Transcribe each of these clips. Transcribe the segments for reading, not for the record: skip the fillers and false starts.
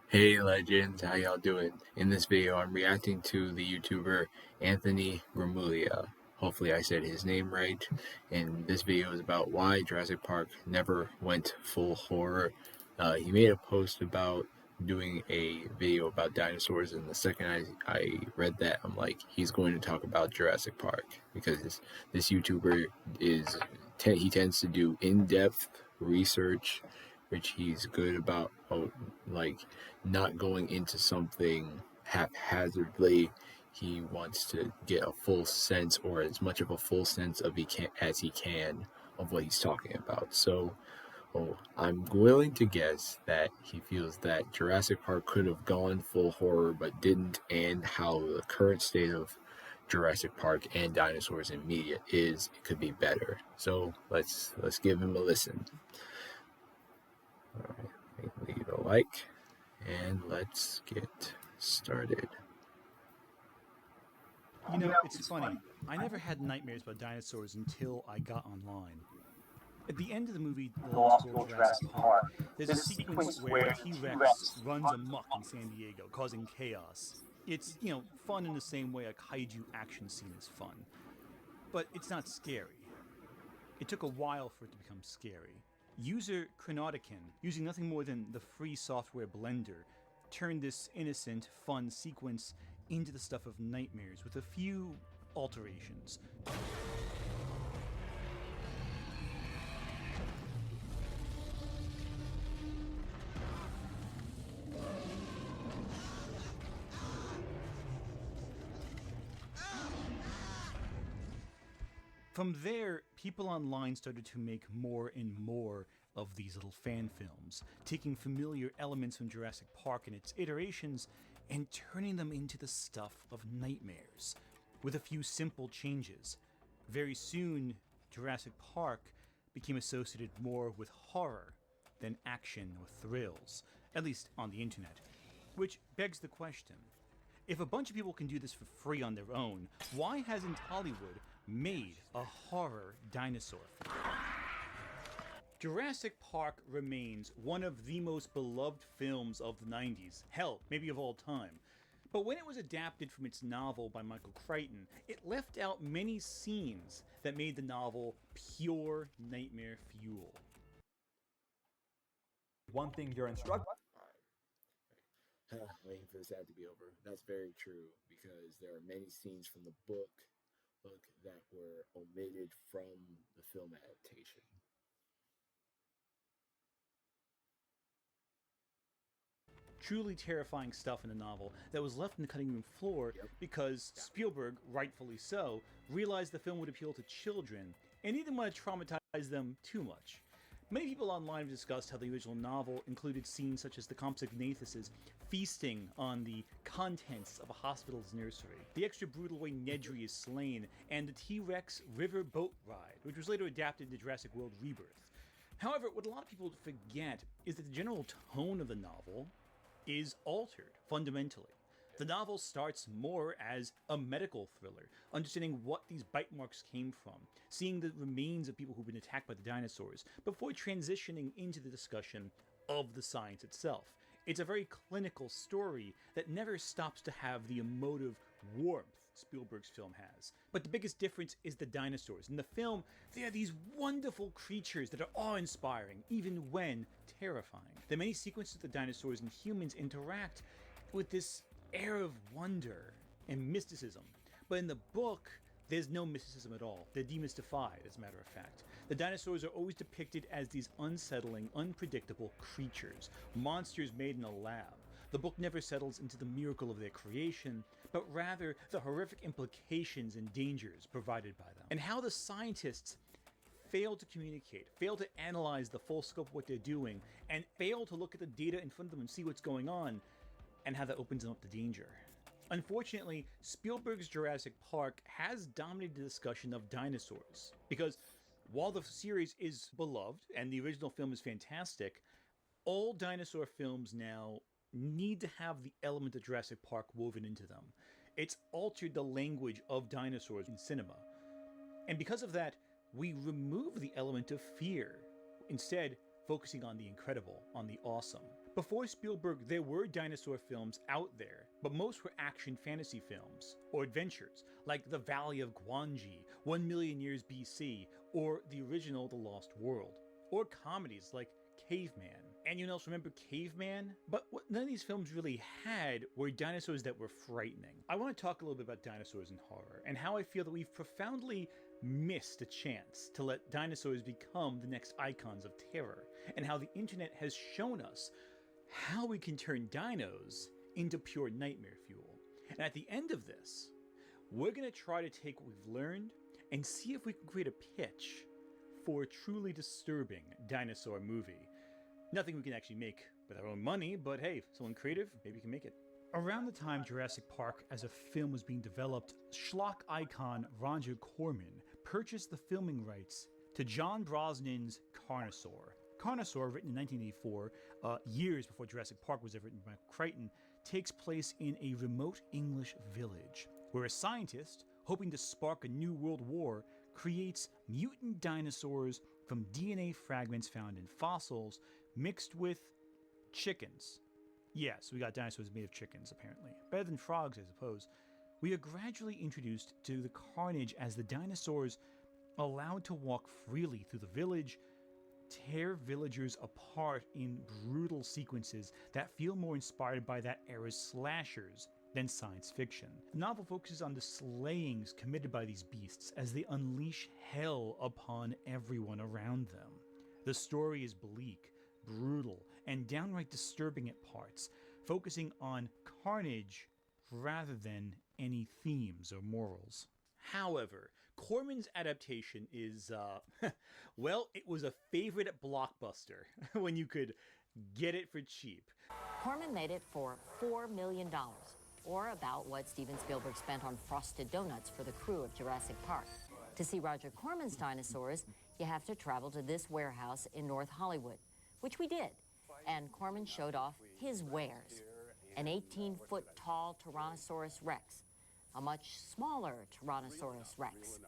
Hey legends, how y'all doing? In this video, I'm reacting to the YouTuber Anthony Gramuglia. Hopefully, I said his name right. And this video is about why Jurassic Park never went full horror. He made a post about doing a video about dinosaurs, and the second I read that, I'm like, he's going to talk about Jurassic Park because this YouTuber he tends to do in-depth research, which he's good about. Like not going into something haphazardly. He wants to get a full sense, or as much of a full sense of as he can, of what he's talking about. So, I'm willing to guess that he feels that Jurassic Park could have gone full horror but didn't, and how the current state of Jurassic Park and dinosaurs in media is it could be better. So let's give him a listen. All right, leave a like. And let's get started. It's funny. I never had nightmares about dinosaurs until I got online. At the end of the movie The Lost World Jurassic Park, there's a sequence where a T Rex runs amok in San Diego, causing chaos. It's, fun in the same way a kaiju action scene is fun. But it's not scary. It took a while for it to become scary. User Chronodican, using nothing more than the free software Blender, turned this innocent, fun sequence into the stuff of nightmares with a few alterations. From there, people online started to make more and more of these little fan films, taking familiar elements from Jurassic Park and its iterations and turning them into the stuff of nightmares, with a few simple changes. Very soon, Jurassic Park became associated more with horror than action or thrills, at least on the internet. Which begs the question, if a bunch of people can do this for free on their own, why hasn't Hollywood made a horror dinosaur film? Jurassic Park remains one of the most beloved films of the 90s, hell, maybe of all time. But when it was adapted from its novel by Michael Crichton, it left out many scenes that made the novel pure nightmare fuel. One thing you're instructed. Waiting for this ad to be over. That's very true because there are many scenes from the book that were omitted from the film adaptation. Truly terrifying stuff in the novel that was left in the cutting room floor because Spielberg, rightfully so, realized the film would appeal to children and he didn't want to traumatize them too much. Many people online have discussed how the original novel included scenes such as the Compsognathuses feasting on the contents of a hospital's nursery, the extra brutal way Nedry is slain, and the T-Rex river boat ride, which was later adapted into Jurassic World Rebirth. However, what a lot of people forget is that the general tone of the novel is altered fundamentally. The novel starts more as a medical thriller, understanding what these bite marks came from, seeing the remains of people who've been attacked by the dinosaurs, before transitioning into the discussion of the science itself. It's a very clinical story that never stops to have the emotive warmth Spielberg's film has. But the biggest difference is the dinosaurs. In the film, they are these wonderful creatures that are awe-inspiring, even when terrifying. The many sequences the dinosaurs and humans interact with this air of wonder and mysticism. But in the book, there's no mysticism at all. They're demystified, as a matter of fact. The dinosaurs are always depicted as these unsettling, unpredictable creatures, monsters made in a lab. The book never settles into the miracle of their creation, but rather the horrific implications and dangers provided by them. And how the scientists fail to communicate, fail to analyze the full scope of what they're doing, and fail to look at the data in front of them and see what's going on, and how that opens them up to danger. Unfortunately, Spielberg's Jurassic Park has dominated the discussion of dinosaurs, because while the series is beloved and the original film is fantastic, all dinosaur films now need to have the element of Jurassic Park woven into them. It's altered the language of dinosaurs in cinema. And because of that, we remove the element of fear, instead focusing on the incredible, on the awesome. Before Spielberg, there were dinosaur films out there, but most were action fantasy films, or adventures, like The Valley of Gramuglia, 1 million years BC, or the original The Lost World, or comedies like Caveman. Anyone else remember Caveman? But what none of these films really had were dinosaurs that were frightening. I want to talk a little bit about dinosaurs in horror, and how I feel that we've profoundly missed a chance to let dinosaurs become the next icons of terror, and how the internet has shown us how we can turn dinos into pure nightmare fuel. And at the end of this, we're going to try to take what we've learned and see if we can create a pitch for a truly disturbing dinosaur movie. Nothing we can actually make with our own money, but hey, someone creative, maybe can make it. Around the time Jurassic Park as a film was being developed, schlock icon Roger Corman purchased the filming rights to John Brosnan's Carnosaur. Carnosaur, written in 1984, years before Jurassic Park was ever written by Crichton, takes place in a remote English village, where a scientist, hoping to spark a new world war, creates mutant dinosaurs from DNA fragments found in fossils mixed with chickens. Yeah, so we got dinosaurs made of chickens, apparently. Better than frogs, I suppose. We are gradually introduced to the carnage as the dinosaurs, allowed to walk freely through the village, tear villagers apart in brutal sequences that feel more inspired by that era's slashers than science fiction. The novel focuses on the slayings committed by these beasts as they unleash hell upon everyone around them. The story is bleak, brutal, and downright disturbing at parts, focusing on carnage rather than any themes or morals. However, Corman's adaptation is, well, it was a favorite blockbuster when you could get it for cheap. Corman made it for $4 million, or about what Steven Spielberg spent on frosted donuts for the crew of Jurassic Park. To see Roger Corman's dinosaurs, you have to travel to this warehouse in North Hollywood, which we did. And Corman showed off his wares: an 18-foot tall Tyrannosaurus Rex, a much smaller Tyrannosaurus Rex,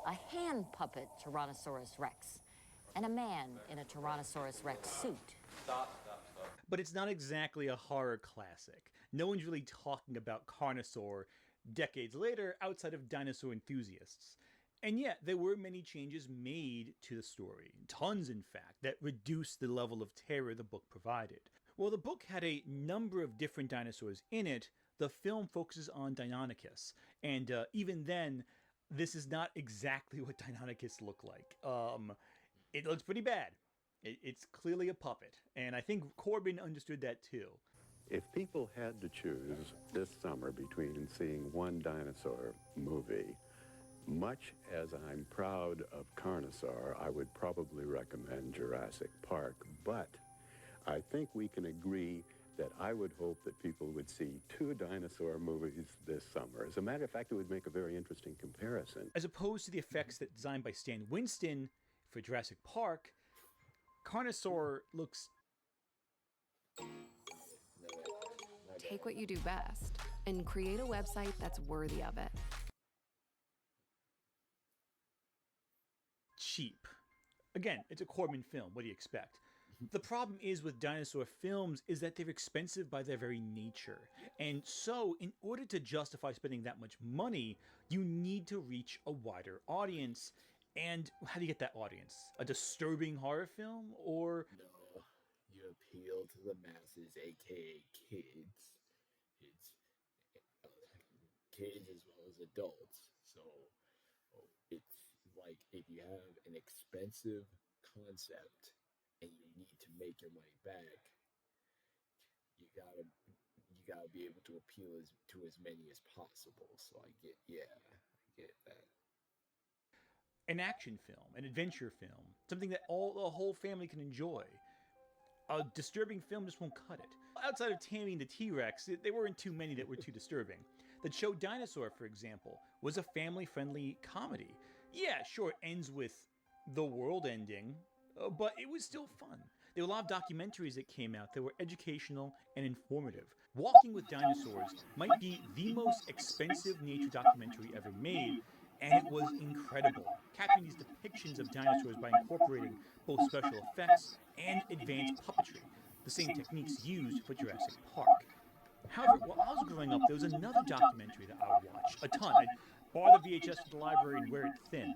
a hand puppet Tyrannosaurus Rex, and a man in a Tyrannosaurus Rex suit. But it's not exactly a horror classic. No one's really talking about Carnosaur decades later outside of dinosaur enthusiasts. And yet, there were many changes made to the story, tons in fact, that reduced the level of terror the book provided. While the book had a number of different dinosaurs in it, the film focuses on Deinonychus, and even then, this is not exactly what Deinonychus looked like. It looks pretty bad. It's clearly a puppet, and I think Corbin understood that too. If people had to choose this summer between seeing one dinosaur movie, much as I'm proud of Carnosaur, I would probably recommend Jurassic Park, but I think we can agree that I would hope that people would see two dinosaur movies this summer. As a matter of fact, it would make a very interesting comparison. As opposed to the effects that designed by Stan Winston for Jurassic Park, Carnosaur looks... Take what you do best and create a website that's worthy of it. cheap. Again, it's a Corman film. What do you expect? The problem is with dinosaur films is that they're expensive by their very nature. And so, in order to justify spending that much money, you need to reach a wider audience. And how do you get that audience? A disturbing horror film? Or... No, you appeal to the masses, aka kids. Kids as well as adults. So, it's like if you have an expensive concept and you need to make your money back, you gotta be able to appeal to as many as possible. So I get that. An action film, an adventure film, something that the whole family can enjoy. A disturbing film just won't cut it. Outside of Tammy and the T-Rex, there weren't too many that were too disturbing. The show Dinosaur, for example, was a family-friendly comedy. Yeah, sure, it ends with the world ending, but it was still fun. There were a lot of documentaries that came out that were educational and informative. Walking with Dinosaurs might be the most expensive nature documentary ever made, and it was incredible, capturing these depictions of dinosaurs by incorporating both special effects and advanced puppetry. the same techniques used for Jurassic Park. However, while I was growing up, there was another documentary that I would watch a ton. I'd borrow the VHS from the library and wear it thin.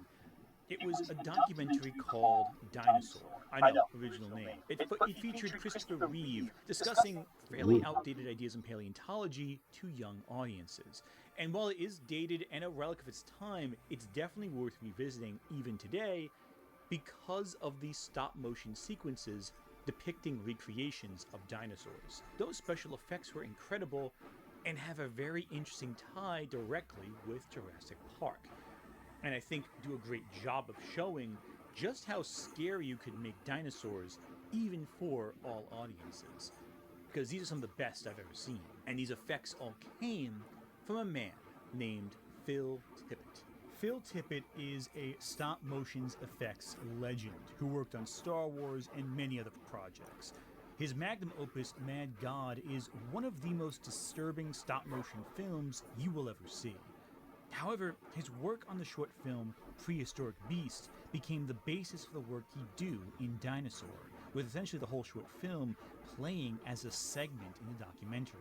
It was a documentary called Dinosaur. I know, original name. It featured Christopher Reeve discussing fairly outdated ideas in paleontology to young audiences. And while it is dated and a relic of its time, it's definitely worth revisiting even today because of these stop motion sequences depicting recreations of dinosaurs. Those special effects were incredible and have a very interesting tie directly with Jurassic Park. And I think do a great job of showing just how scary you could make dinosaurs even for all audiences. Because these are some of the best I've ever seen. And these effects all came from a man named Phil Tippett. Phil Tippett is a stop motions effects legend who worked on Star Wars and many other projects. His magnum opus, Mad God, is one of the most disturbing stop motion films you will ever see. However, his work on the short film Prehistoric Beast became the basis for the work he'd do in Dinosaur, with essentially the whole short film playing as a segment in the documentary.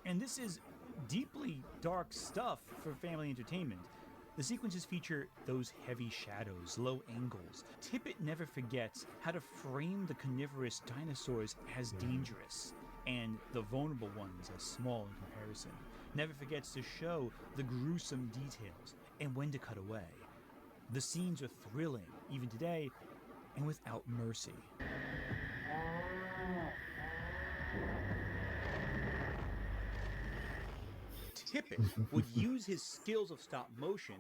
And this is deeply dark stuff for family entertainment. The sequences feature those heavy shadows, low angles. Tippett never forgets how to frame the carnivorous dinosaurs as dangerous, and the vulnerable ones as small in comparison. Never forgets to show the gruesome details and when to cut away. The scenes are thrilling, even today, and without mercy. Tippett would use his skills of stop motion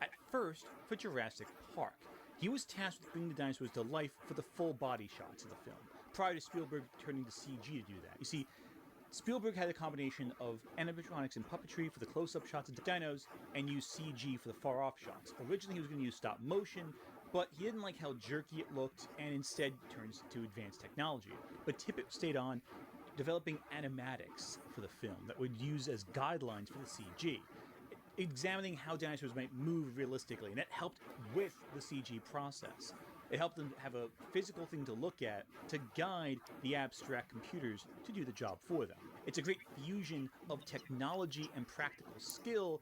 at first for Jurassic Park. He was tasked with bringing the dinosaurs to life for the full body shots of the film, prior to Spielberg turning to CG to do that. You see, Spielberg had a combination of animatronics and puppetry for the close-up shots of the dinos and used CG for the far-off shots. Originally, he was going to use stop motion, but he didn't like how jerky it looked and instead turns to advanced technology. But Tippett stayed on, developing animatics for the film that would use as guidelines for the CG, examining how dinosaurs might move realistically, and that helped with the CG process. It helped them have a physical thing to look at to guide the abstract computers to do the job for them. It's a great fusion of technology and practical skill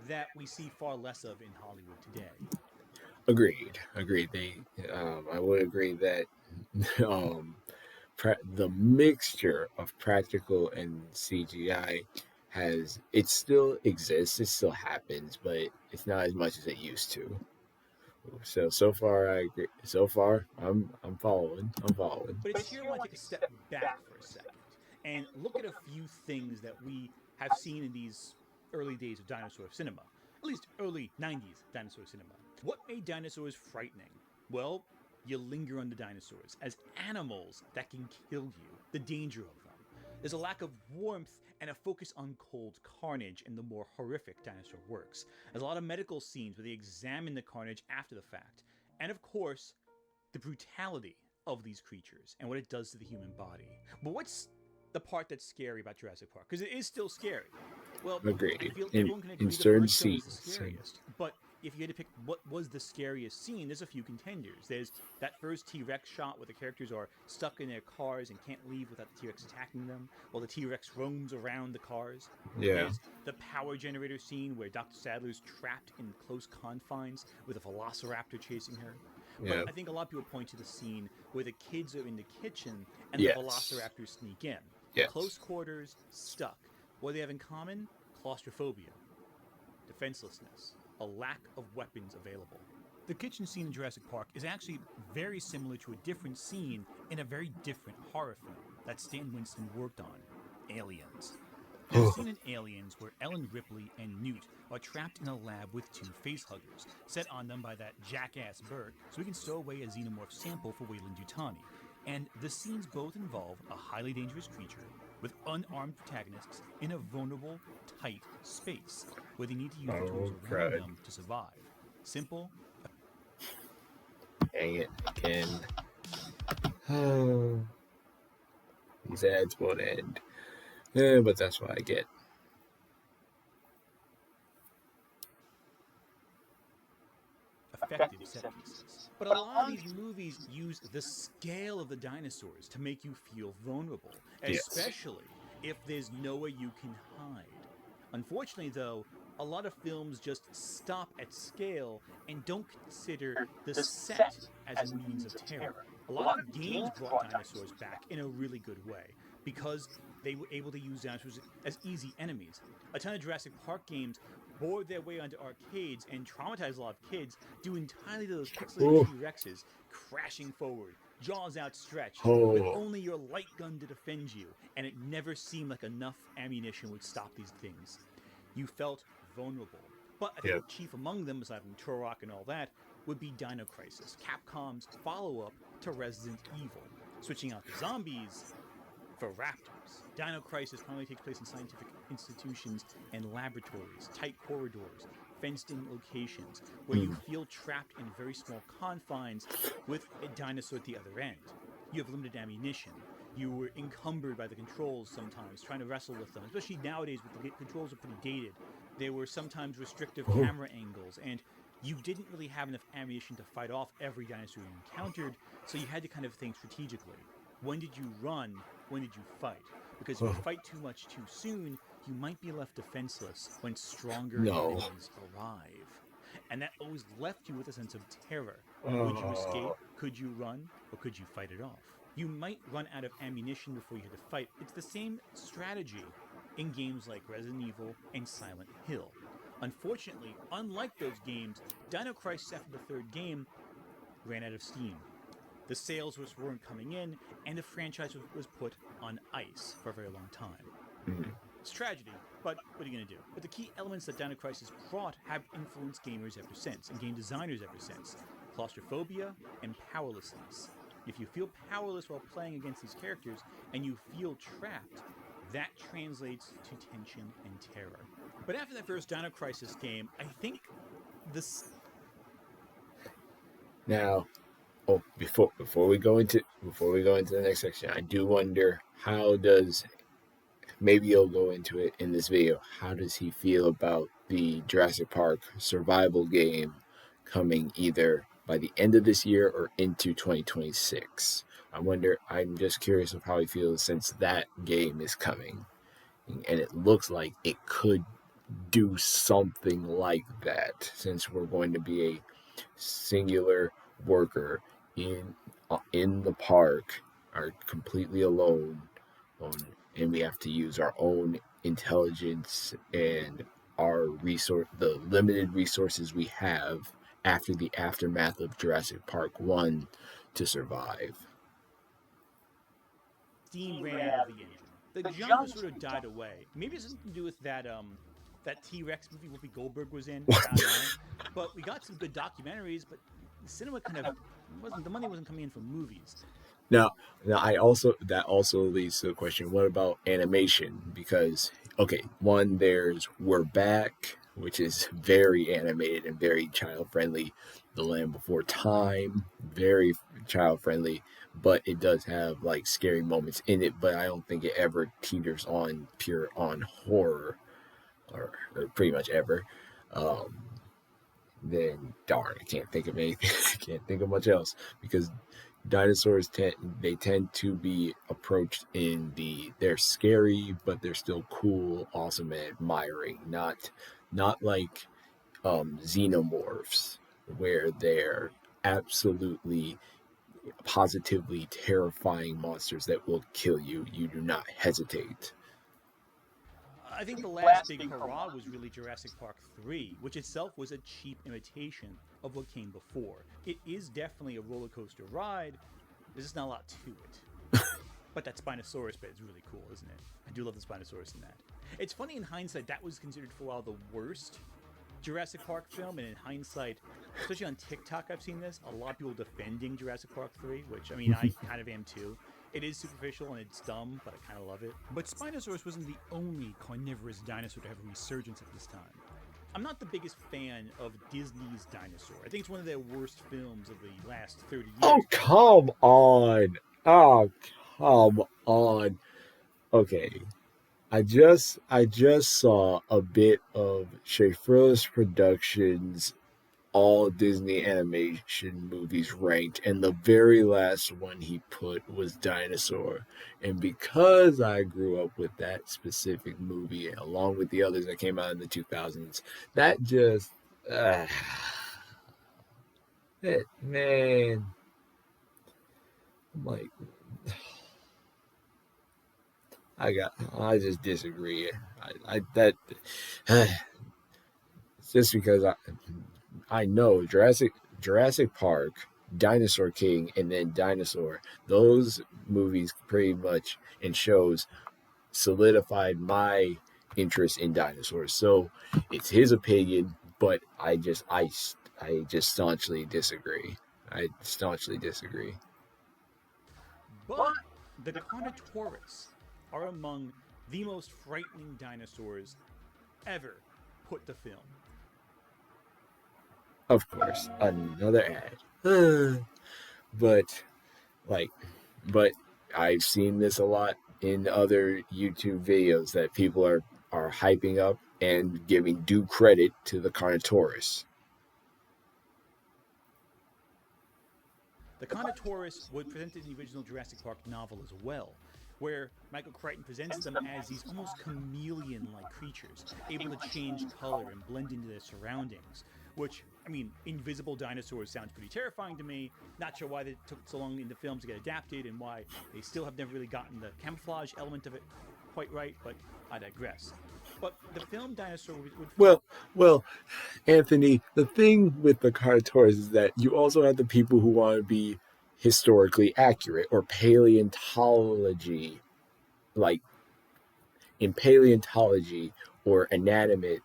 that we see far less of in Hollywood today. Agreed. I would agree that the mixture of practical and CGI it still exists, it still happens, but it's not as much as it used to. So far I agree. So far I'm following. But it's here I want to take a step back for a second and look at a few things that we have seen in these early days of dinosaur cinema, at least early 90s dinosaur cinema. What made dinosaurs frightening? Well, you linger on the dinosaurs as animals that can kill you, the danger of them. There's a lack of warmth and a focus on cold carnage in the more horrific dinosaur works. There's a lot of medical scenes where they examine the carnage after the fact. And of course, the brutality of these creatures and what it does to the human body. But what's the part that's scary about Jurassic Park? Because it is still scary. Well, Agreed. I feel everyone can agree In the certain first film was the scenes. scariest. But if you had to pick what was the scariest scene, there's a few contenders. There's that first T-Rex shot where the characters are stuck in their cars and can't leave without the T-Rex attacking them, while the T-Rex roams around the cars. Yeah. There's the power generator scene where Dr. Sadler's trapped in close confines with a velociraptor chasing her. Yeah. But I think a lot of people point to the scene where the kids are in the kitchen and Yes. the velociraptors sneak in. Yes. Close quarters, stuck. What do they have in common? Claustrophobia, defenselessness, a lack of weapons available. The kitchen scene in Jurassic Park is actually very similar to a different scene in a very different horror film that Stan Winston worked on, Aliens. There's a scene in Aliens where Ellen Ripley and Newt are trapped in a lab with two facehuggers, set on them by that jackass Burke, so we can stow away a xenomorph sample for Weyland-Yutani. And the scenes both involve a highly dangerous creature with unarmed protagonists in a vulnerable, tight space where they need to use the tools around them to survive. Simple. Dang it, Ken. Oh, these ads won't end. Yeah, but that's what I get. Effective set pieces. But a lot of these movies use the scale of the dinosaurs to make you feel vulnerable, Yes. especially if there's nowhere you can hide. Unfortunately, though, a lot of films just stop at scale and don't consider the set as a means of terror. A lot of games brought dinosaurs back in a really good way because they were able to use dinosaurs as easy enemies. A ton of Jurassic Park games bored their way onto arcades and traumatized a lot of kids due entirely to those pixelated Oh. T Rexes crashing forward, jaws outstretched, with Oh. only your light gun to defend you, and it never seemed like enough ammunition would stop these things. You felt vulnerable. But I think Yep. chief among them, aside from Turok and all that, would be Dino Crisis, Capcom's follow up to Resident Evil, switching out the zombies for raptors. Dino Crisis primarily takes place in scientific institutions and laboratories, tight corridors, fenced in locations, where you feel trapped in very small confines with a dinosaur at the other end. You have limited ammunition. You were encumbered by the controls sometimes, trying to wrestle with them, especially nowadays with the controls are pretty dated. There were sometimes restrictive camera angles, and you didn't really have enough ammunition to fight off every dinosaur you encountered, so you had to kind of think strategically. When did you run? When did you fight? Because if you fight too much too soon, you might be left defenseless when stronger enemies arrive. And that always left you with a sense of terror. Would you escape? Could you run? Or could you fight it off? You might run out of ammunition before you had to fight. It's the same strategy in games like Resident Evil and Silent Hill. Unfortunately, unlike those games, Dino Crisis after the third game ran out of steam. The sales weren't coming in, and the franchise was put on ice for a very long time. It's tragedy, but what are you going to do? But the key elements that Dino Crisis brought have influenced gamers ever since, and game designers ever since. Claustrophobia and powerlessness. If you feel powerless while playing against these characters, and you feel trapped, that translates to tension and terror. But after that first Dino Crisis game, I think this... Now, before we go into the next section, I do wonder how does, maybe you'll go into it in this video, how does he feel about the Jurassic Park survival game coming either by the end of this year or into 2026? I'm just curious of how he feels since that game is coming. And it looks like it could do something like that, since we're going to be a singular worker in the park, are completely alone, and we have to use our own intelligence and the limited resources we have after the aftermath of Jurassic Park 1 to survive. Steam ran out of the engine. The genre sort of died away. Maybe it's something to do with that T-Rex movie Whoopi Goldberg was in. I don't know. But we got some good documentaries, but the cinema the money wasn't coming in from movies. Now, that also leads to the question: what about animation? Because there's We're Back, which is very animated and very child friendly. The Land Before Time, very child friendly, but it does have like scary moments in it. But I don't think it ever teeters on horror, or pretty much ever. Then darn, I can't think of anything. I can't think of much else, because dinosaurs tend to be approached they're scary, but they're still cool, awesome, and admiring. Not like xenomorphs, where they're absolutely positively terrifying monsters that will kill you. You do not hesitate. I think the last big hurrah was really Jurassic Park 3, which itself was a cheap imitation of what came before. It is definitely a roller coaster ride. There's just not a lot to it. But that Spinosaurus bit is really cool, isn't it? I do love the Spinosaurus in that. It's funny in hindsight, that was considered for a while the worst Jurassic Park film, and in hindsight, especially on TikTok, I've seen this, a lot of people defending Jurassic Park 3, which, I mean, I kind of am too. It is superficial and it's dumb, but I kind of love it. But Spinosaurus wasn't the only carnivorous dinosaur to have a resurgence at this time. I'm not the biggest fan of Disney's Dinosaur. I think it's one of their worst films of the last 30 years. Oh, come on. Oh, come on. Okay. I just saw a bit of Shea Frillis Productions all Disney animation movies ranked, and the very last one he put was Dinosaur. And because I grew up with that specific movie, along with the others that came out in the 2000s, that just, man, I'm like, I just disagree. Just because I know Jurassic Park, Dinosaur King, and then Dinosaur. Those movies pretty much and shows solidified my interest in dinosaurs. So it's his opinion, but I just staunchly disagree. I staunchly disagree. But the Carnotaurus are among the most frightening dinosaurs ever put to film. Of course, another ad. but like, but I've seen this a lot in other YouTube videos that people are hyping up and giving due credit to the Carnotaurus. The Carnotaurus was presented in the original Jurassic Park novel as well, where Michael Crichton presents them as these almost chameleon-like creatures, able to change color and blend into their surroundings. Which, I mean, invisible dinosaurs sounds pretty terrifying to me. Not sure why they took so long in the films to get adapted and why they still have never really gotten the camouflage element of it quite right, but I digress. But the film Dinosaur would Well, Anthony, the thing with the Carnotaurus is that you also have the people who want to be historically accurate or paleontology, like in paleontology or anatomy.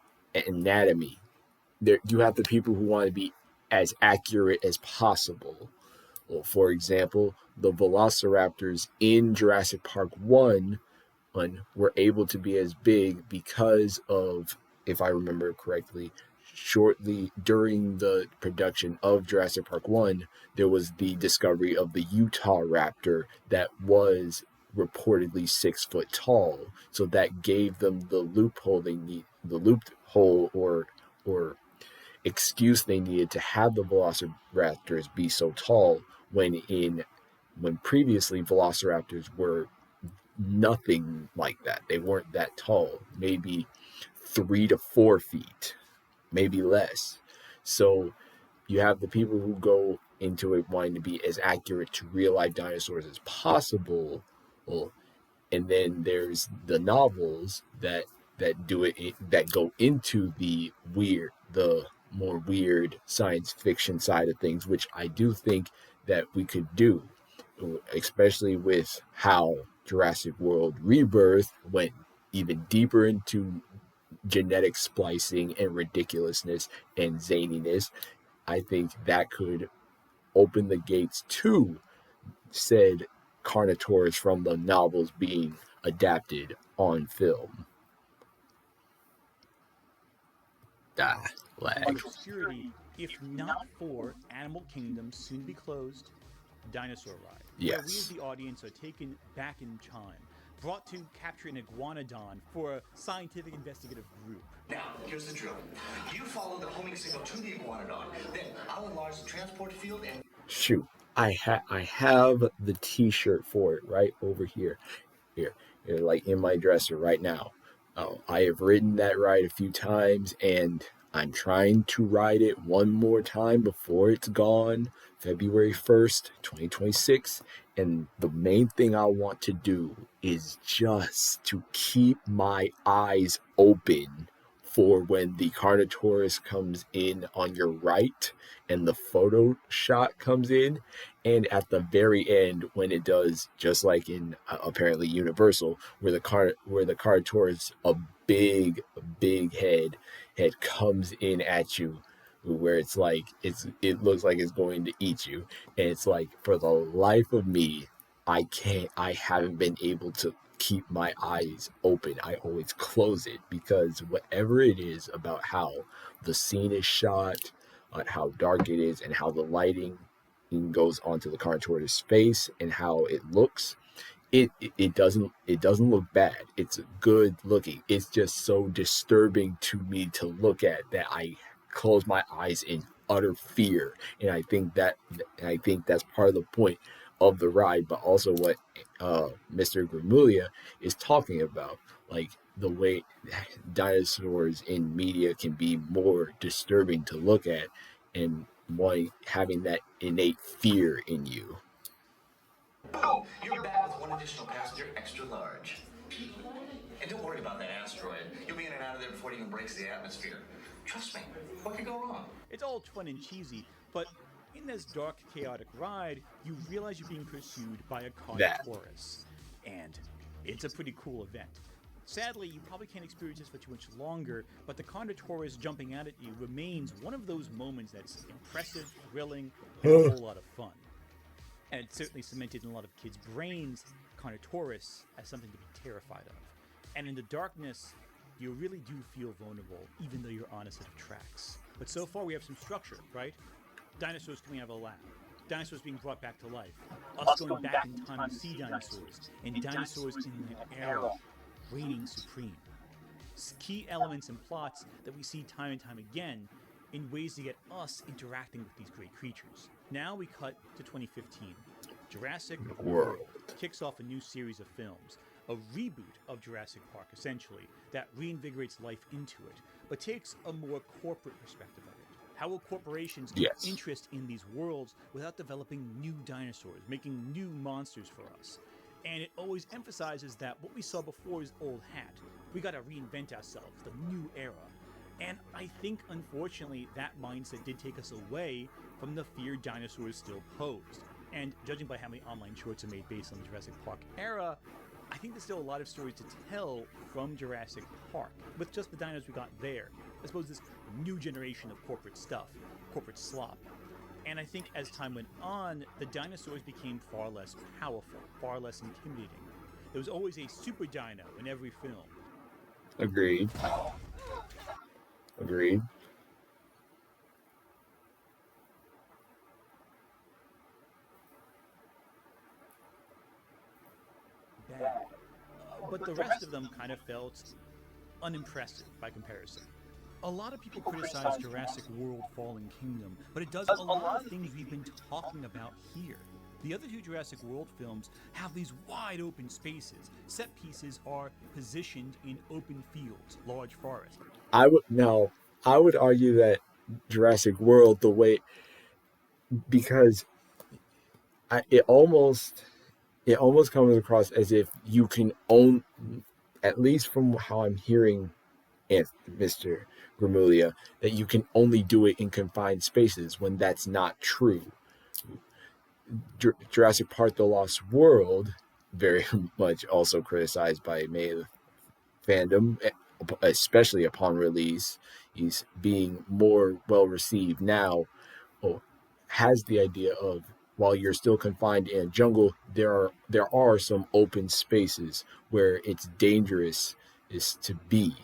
There, you have the people who want to be as accurate as possible. Well, for example, the velociraptors in Jurassic Park 1 were able to be as big because of, if I remember correctly, shortly during the production of Jurassic Park 1, there was the discovery of the Utah raptor that was reportedly 6 foot tall. So that gave them the loophole or excuse they needed to have the velociraptors be so tall when previously velociraptors were nothing like that. They weren't that tall, maybe 3 to 4 feet, maybe less. So you have the people who go into it wanting to be as accurate to real life dinosaurs as possible. Well, and then there's the novels that do it, that go into the more weird science fiction side of things, which I do think that we could do, especially with how Jurassic World Rebirth went even deeper into genetic splicing and ridiculousness and zaniness. I think that could open the gates to said Carnotaurus from the novels being adapted on film. Lag. obscurity, if not for Animal Kingdom's soon-to-be closed Dinosaur Ride, where we as Yes. the audience are taken back in time, brought to capture an iguanodon for a scientific investigative group. Now, here's the drill. You follow the homing signal to the iguanodon. Then I'll enlarge the transport field and... Shoot, I have the T-shirt for it right over here, like in my dresser right now. I have ridden that ride a few times, and I'm trying to ride it one more time before it's gone, February 1st, 2026. And the main thing I want to do is just to keep my eyes open for when the Carnotaurus comes in on your right and the photo shot comes in, and at the very end when it does, just like in apparently Universal, where the Carnotaurus, a big head comes in at you, where it's like it looks like it's going to eat you, and it's like, for the life of me, I haven't been able to keep my eyes open. I always close it, because whatever it is about how the scene is shot, how dark it is, and how the lighting goes onto the Carnotaurus face and how it looks, it doesn't look bad. It's good looking. It's just so disturbing to me to look at that I close my eyes in utter fear. And I think that's part of the point of the ride, but also what Mr. Gramuglia is talking about, like the way dinosaurs in media can be more disturbing to look at, and why having that innate fear in you. Boom! You're back with one additional passenger, extra large. And don't worry about that asteroid. You'll be in and out of there before it even breaks the atmosphere. Trust me, what could go wrong? It's all fun and cheesy, but in this dark, chaotic ride, you realize you're being pursued by a That Carnotaurus. And it's a pretty cool event. Sadly, you probably can't experience this for too much longer, but the Carnotaurus jumping out at you remains one of those moments that's impressive, thrilling, and a whole lot of fun. And it's certainly cemented in a lot of kids' brains, Carnotaurus as something to be terrified of. And in the darkness, you really do feel vulnerable, even though you're on a set of tracks. But so far, we have some structure, right? Dinosaurs coming out of a lab, dinosaurs being brought back to life, us going back in time to see dinosaurs, and dinosaurs in an era reigning supreme. Key elements and plots that we see time and time again in ways to get us interacting with these great creatures. Now we cut to 2015. Jurassic World kicks off a new series of films, a reboot of Jurassic Park, essentially, that reinvigorates life into it, but takes a more corporate perspective of it. How will corporations get interest in these worlds without developing new dinosaurs, making new monsters for us? And it always emphasizes that what we saw before is old hat. We gotta reinvent ourselves, the new era. And I think, unfortunately, that mindset did take us away from the fear dinosaurs still posed. And judging by how many online shorts are made based on the Jurassic Park era, I think there's still a lot of stories to tell from Jurassic Park, with just the dinos we got there. I suppose this new generation of corporate stuff, corporate slop. And I think as time went on, the dinosaurs became far less powerful, far less intimidating. There was always a super dino in every film. Agreed. Agreed. Bad. But the rest of them kind of felt unimpressive by comparison. A lot of people criticize Jurassic World Fallen Kingdom, but it does a lot of things we've been talking about here. The other two Jurassic World films have these wide open spaces. Set pieces are positioned in open fields, large forests. I would argue that Jurassic World, the way, because it almost comes across as if you can own, at least from how I'm hearing Mr. Gramuglia, that you can only do it in confined spaces, when that's not true. Jurassic Park: The Lost World, very much also criticized by many of the fandom, especially upon release, is being more well received now. Has the idea of, while you're still confined in a jungle, there are some open spaces where it's dangerous is to be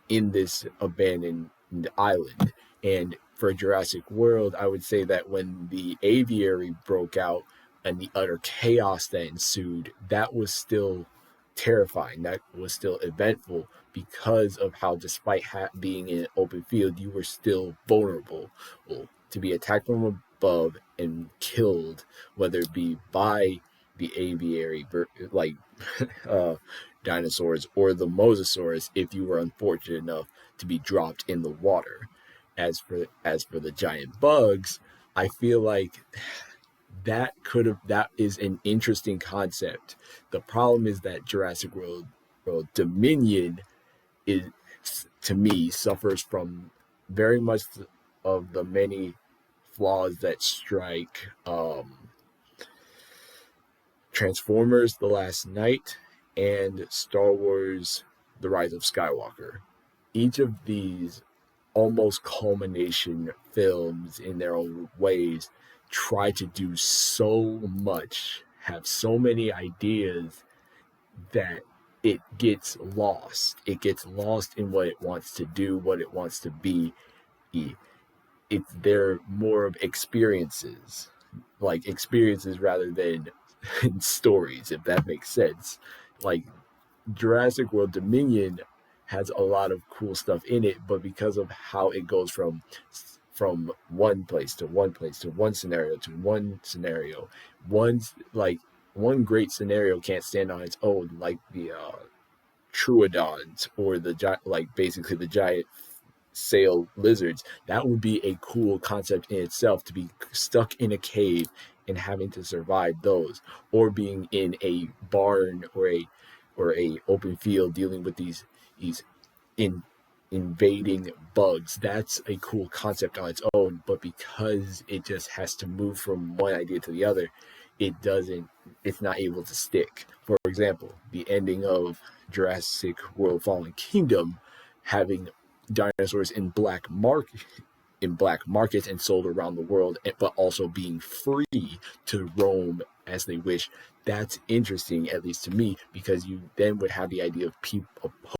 in this abandoned island. And for Jurassic World, I would say that when the aviary broke out and the utter chaos that ensued, that was still terrifying. That was still eventful, because of how, despite being in an open field, you were still vulnerable to be attacked from above and killed, whether it be by the aviary, like dinosaurs, or the mosasaurus, if you were unfortunate enough to be dropped in the water. As for the giant bugs, I feel like that is an interesting concept. The problem is that Jurassic World Dominion is, to me, suffers from very much of the many flaws that strike Transformers: The Last Knight and Star Wars: The Rise of Skywalker. Each of these almost culmination films, in their own ways, try to do so much, have so many ideas, that it gets lost. It gets lost in what it wants to do, what it wants to be. They're more of experiences rather than stories, if that makes sense. Like Jurassic World Dominion has a lot of cool stuff in it, but because of how it goes from from one place to one place to one scenario to one scenario. One great scenario can't stand on its own, like the Troodons or basically the giant sail lizards. That would be a cool concept in itself, to be stuck in a cave and having to survive those, or being in a barn or a open field dealing with these in invading bugs. That's a cool concept on its own, but because it just has to move from one idea to the other, it's not able to stick. For example, the ending of Jurassic World Fallen Kingdom, having dinosaurs in black markets and sold around the world, but also being free to roam as they wish. That's interesting, at least to me, because you then would have the idea of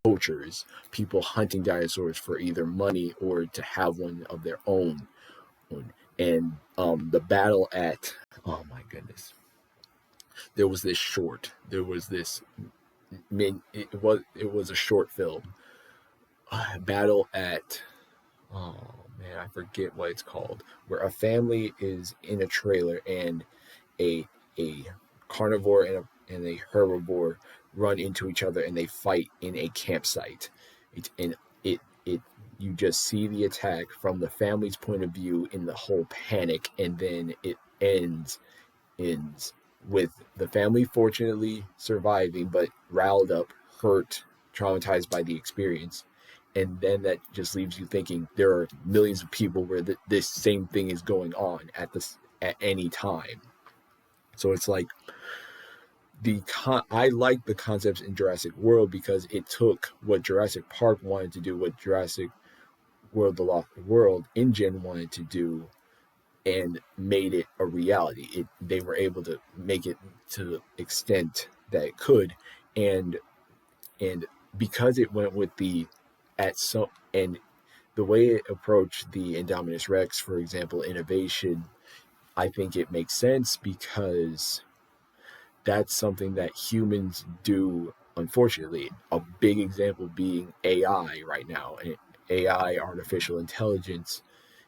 poachers, people hunting dinosaurs for either money or to have one of their own. And the battle at, oh my goodness, there was this short, there was this it was a short film, battle at, oh man, I forget what it's called, where a family is in a trailer and a carnivore and a herbivore run into each other and they fight in a campsite. It you just see the attack from the family's point of view in the whole panic, and then it ends with the family fortunately surviving, but riled up, hurt, traumatized by the experience. And then that just leaves you thinking there are millions of people where this same thing is going on at any time. So it's like I like the concepts in Jurassic World because it took what Jurassic Park wanted to do, what Jurassic World: The Lost World InGen wanted to do, and made it a reality. They were able to make it to the extent that it could, and because it went with and the way it approached the Indominus Rex, for example, innovation, I think it makes sense because that's something that humans do, unfortunately. A big example being AI right now. AI, artificial intelligence,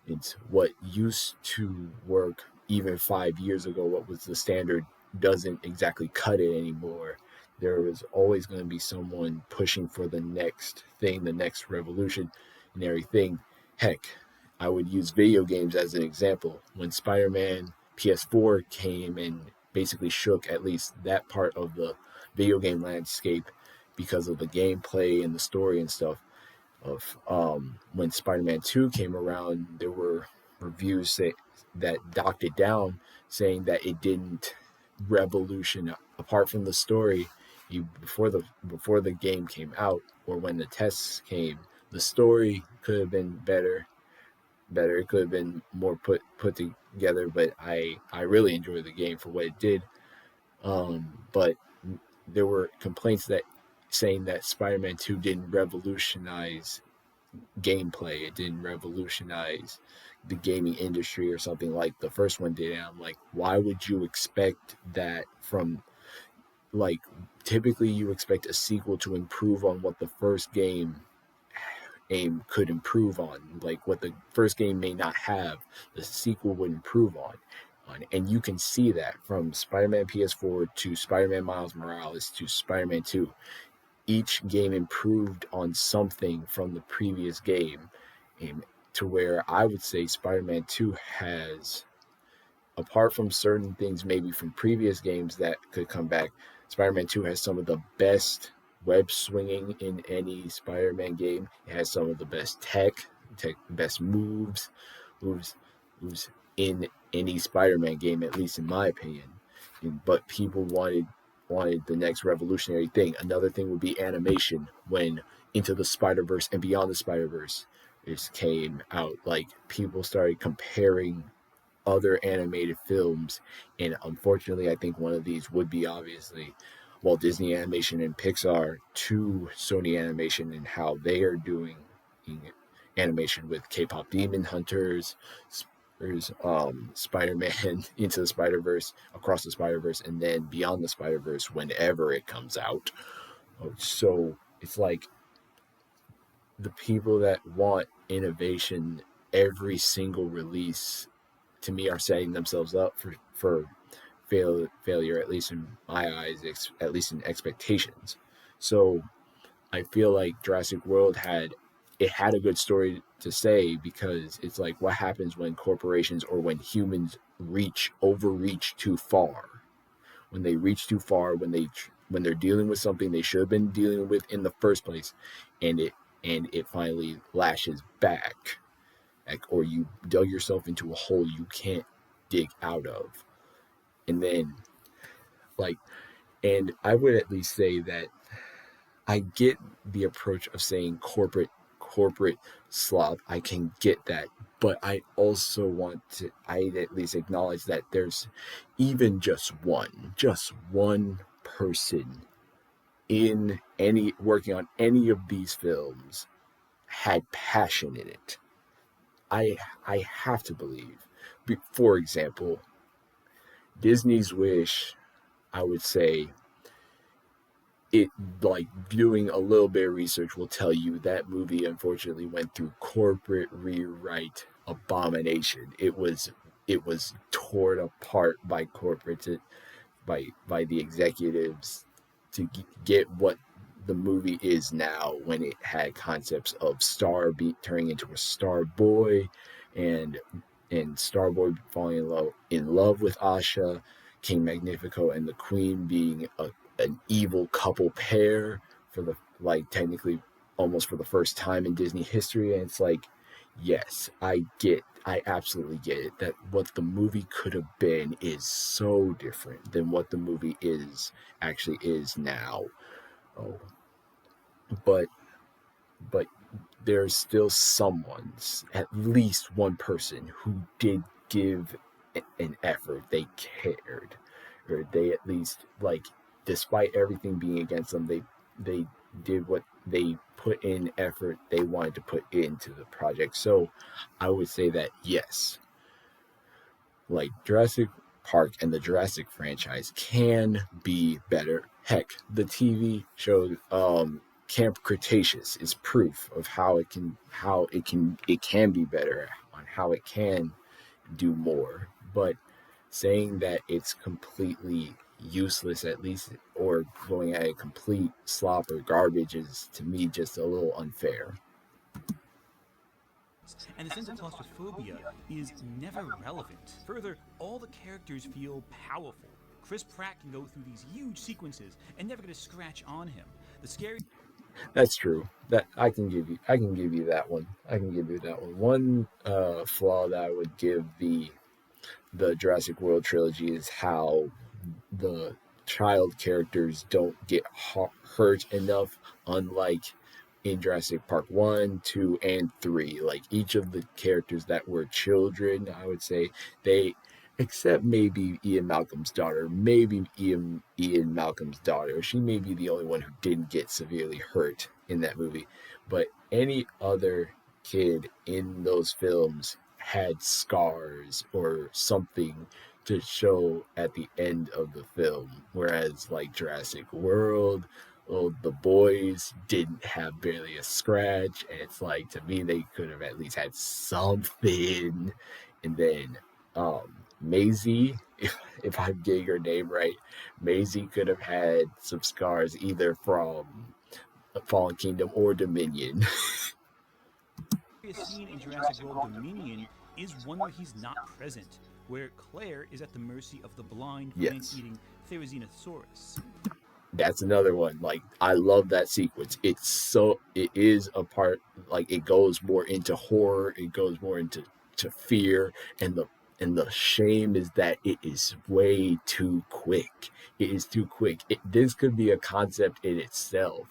it's what used to work even 5 years ago, what was the standard, doesn't exactly cut it anymore. There is always going to be someone pushing for the next thing, the next revolutionary thing. Heck, I would use video games as an example. When Spider-Man PS4 came and basically shook at least that part of the video game landscape because of the gameplay and the story and stuff of when Spider-Man 2 came around, there were reviews that docked it down, saying that it didn't revolution apart from the story. Before the game came out, or when the tests came, the story could have been better. It could have been more put together, but I really enjoyed the game for what it did. But there were complaints saying that Spider-Man 2 didn't revolutionize gameplay. It didn't revolutionize the gaming industry or something like the first one did. And I'm like, why would you expect that from, like, typically you expect a sequel to improve on what the first game could improve on, like what the first game may not have, the sequel would improve on. And you can see that from Spider-Man PS4 to Spider-Man Miles Morales to Spider-Man 2. Each game improved on something from the previous game, to where I would say Spider-Man 2 has, apart from certain things maybe from previous games that could come back, Spider-Man 2 has some of the best web swinging in any Spider-Man game. It has some of the best best moves in any Spider-Man game, at least in my opinion. But people wanted the next revolutionary thing. Another thing would be animation. When Into the Spider-Verse and Beyond the Spider-Verse came out, like, people started comparing other animated films, and unfortunately I think one of these would be obviously Walt Disney Animation and Pixar to Sony Animation, and how they are doing animation with K-pop Demon Hunters, Spider-Man Into the Spider-Verse, Across the Spider-Verse, and then Beyond the Spider-Verse whenever it comes out. So it's like the people that want innovation every single release to me are setting themselves up for failure, at least in my eyes, at least in expectations. So I feel like Jurassic World had a good story to say, because it's like, what happens when corporations or when humans overreach too far? When they reach too far, when they're dealing with something they should have been dealing with in the first place, and it finally lashes back, like, or you dug yourself into a hole you can't dig out of. And then, like, and I would at least say that I get the approach of saying corporate slop. I can get that, but I also I at least acknowledge that there's even just one person in any working on any of these films had passion in it. I have to believe. For example, Disney's Wish, I would say, it, like, doing a little bit of research will tell you that movie unfortunately went through corporate rewrite abomination. It was torn apart by corporate, by the executives, to get what the movie is now, when it had concepts of turning into a star boy, and Starboy falling in love with Asha, King Magnifico and the Queen being an evil couple pair, for the, like, technically almost for the first time in Disney history. And it's like, yes, I absolutely get it, that what the movie could have been is so different than what the movie actually is now. Oh, but but there's still at least one person who did give an effort. They cared, or they at least, like, despite everything being against them, they did what they put in effort they wanted to put into the project. So I would say that yes, like, Jurassic Park and the Jurassic franchise can be better. Heck, the TV show Camp Cretaceous is proof of how it can be better, on how it can do more. But saying that it's completely useless, at least, or going at a complete slop or garbage, is, to me, just a little unfair. And the sense of claustrophobia is never relevant. Further, all the characters feel powerful. Chris Pratt can go through these huge sequences and never get a scratch on him. The scary That's true. That I can give you that one. I can give you that one. One flaw that I would give the Jurassic World trilogy is how the child characters don't get hurt enough, unlike in Jurassic Park 1, 2, and 3. Like, each of the characters that were children, I would say, they, except maybe Ian Malcolm's daughter, she may be the only one who didn't get severely hurt in that movie. But any other kid in those films had scars or something to show at the end of the film. Whereas, like, Jurassic World, well, the boys didn't have barely a scratch, and it's like, to me, they could have at least had something. And then Maisie, if I'm getting her name right, Maisie could have had some scars either from Fallen Kingdom or Dominion. scene in Jurassic World Dominion is one where he's not present, where Claire is at the mercy of the blind Yes. plant-eating Therizinosaurus. That's another one. Like, I love that sequence. It is a part, like, it goes more into horror, it goes more into fear, and the shame is that it is way too quick. It is too quick. This could be a concept in itself.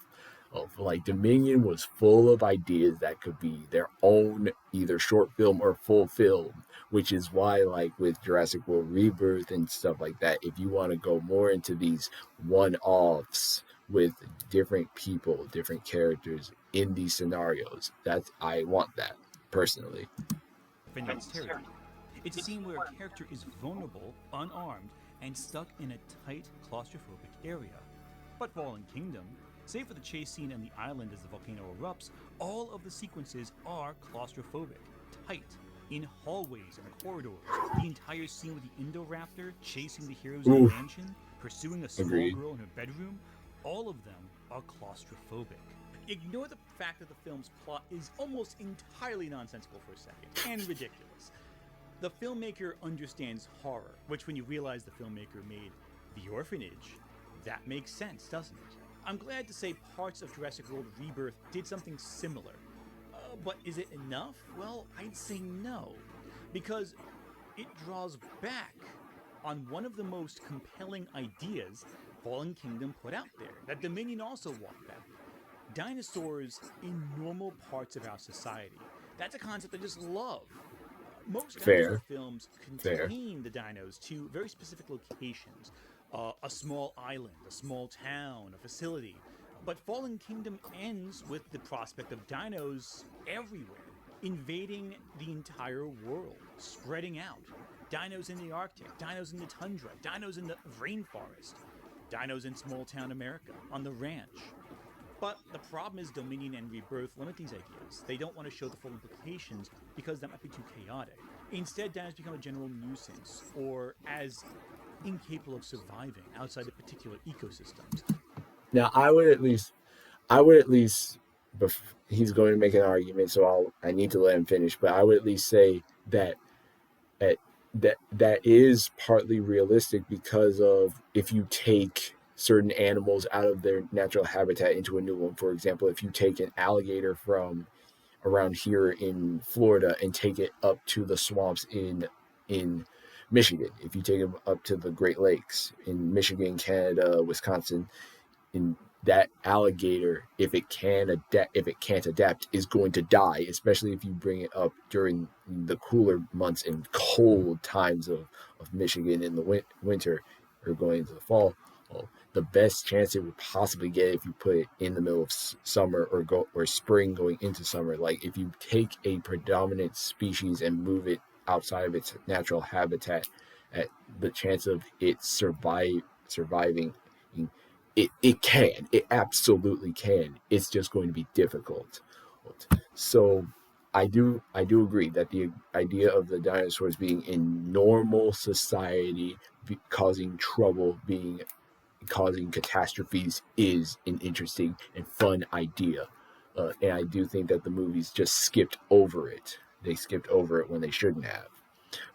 Of, like, Dominion was full of ideas that could be their own either short film or full film, which is why, like, with Jurassic World Rebirth and stuff like that, if you want to go more into these one-offs with different people, different characters in these scenarios, I want that personally. Defending its territory. It's a scene where a character is vulnerable, unarmed, and stuck in a tight, claustrophobic area. But Fallen Kingdom, save for the chase scene and the island as the volcano erupts, all of the sequences are claustrophobic. height, in hallways and corridors. The entire scene with the Indoraptor chasing the heroes in the mansion, pursuing a small Agreed. girl in her bedroom, all of them are claustrophobic. Ignore the fact that the film's plot is almost entirely nonsensical for a second, and ridiculous. The filmmaker understands horror, which when you realize the filmmaker made The Orphanage, that makes sense, doesn't it? I'm glad to say parts of Jurassic World Rebirth did something similar. But is it enough? Well, I'd say no. Because it draws back on one of the most compelling ideas Fallen Kingdom put out there, that Dominion also walked back. Dinosaurs in normal parts of our society. That's a concept I just love. Most dinosaur films contain the dinos to very specific locations. A small island, a small town, a facility. But Fallen Kingdom ends with the prospect of dinos everywhere, invading the entire world, spreading out. Dinos in the Arctic, dinos in the tundra, dinos in the rainforest, dinos in small town America, on the ranch. But the problem is Dominion and Rebirth limit these ideas. They don't want to show the full implications because that might be too chaotic. Instead, dinos become a general nuisance, or as incapable of surviving outside of particular ecosystems. Now, I would at least, he's going to make an argument, so I need to let him finish. But I would at least say that that is partly realistic because of if you take certain animals out of their natural habitat into a new one. For example, if you take an alligator from around here in Florida and take it up to the swamps in Michigan, if you take them up to the Great Lakes in Michigan, Canada, Wisconsin, in that alligator, if it can't adapt, is going to die, especially if you bring it up during the cooler months and cold times of Michigan in the winter or going into the fall. Well, the best chance it would possibly get if you put it in the middle of summer or spring going into summer. Like if you take a predominant species and move it outside of its natural habitat, at the chance of it surviving, it absolutely can. It's just going to be difficult. So I do agree that the idea of the dinosaurs being in normal society, causing trouble, causing catastrophes is an interesting and fun idea. And I do think that the movies just skipped over it. They skipped over it when they shouldn't have.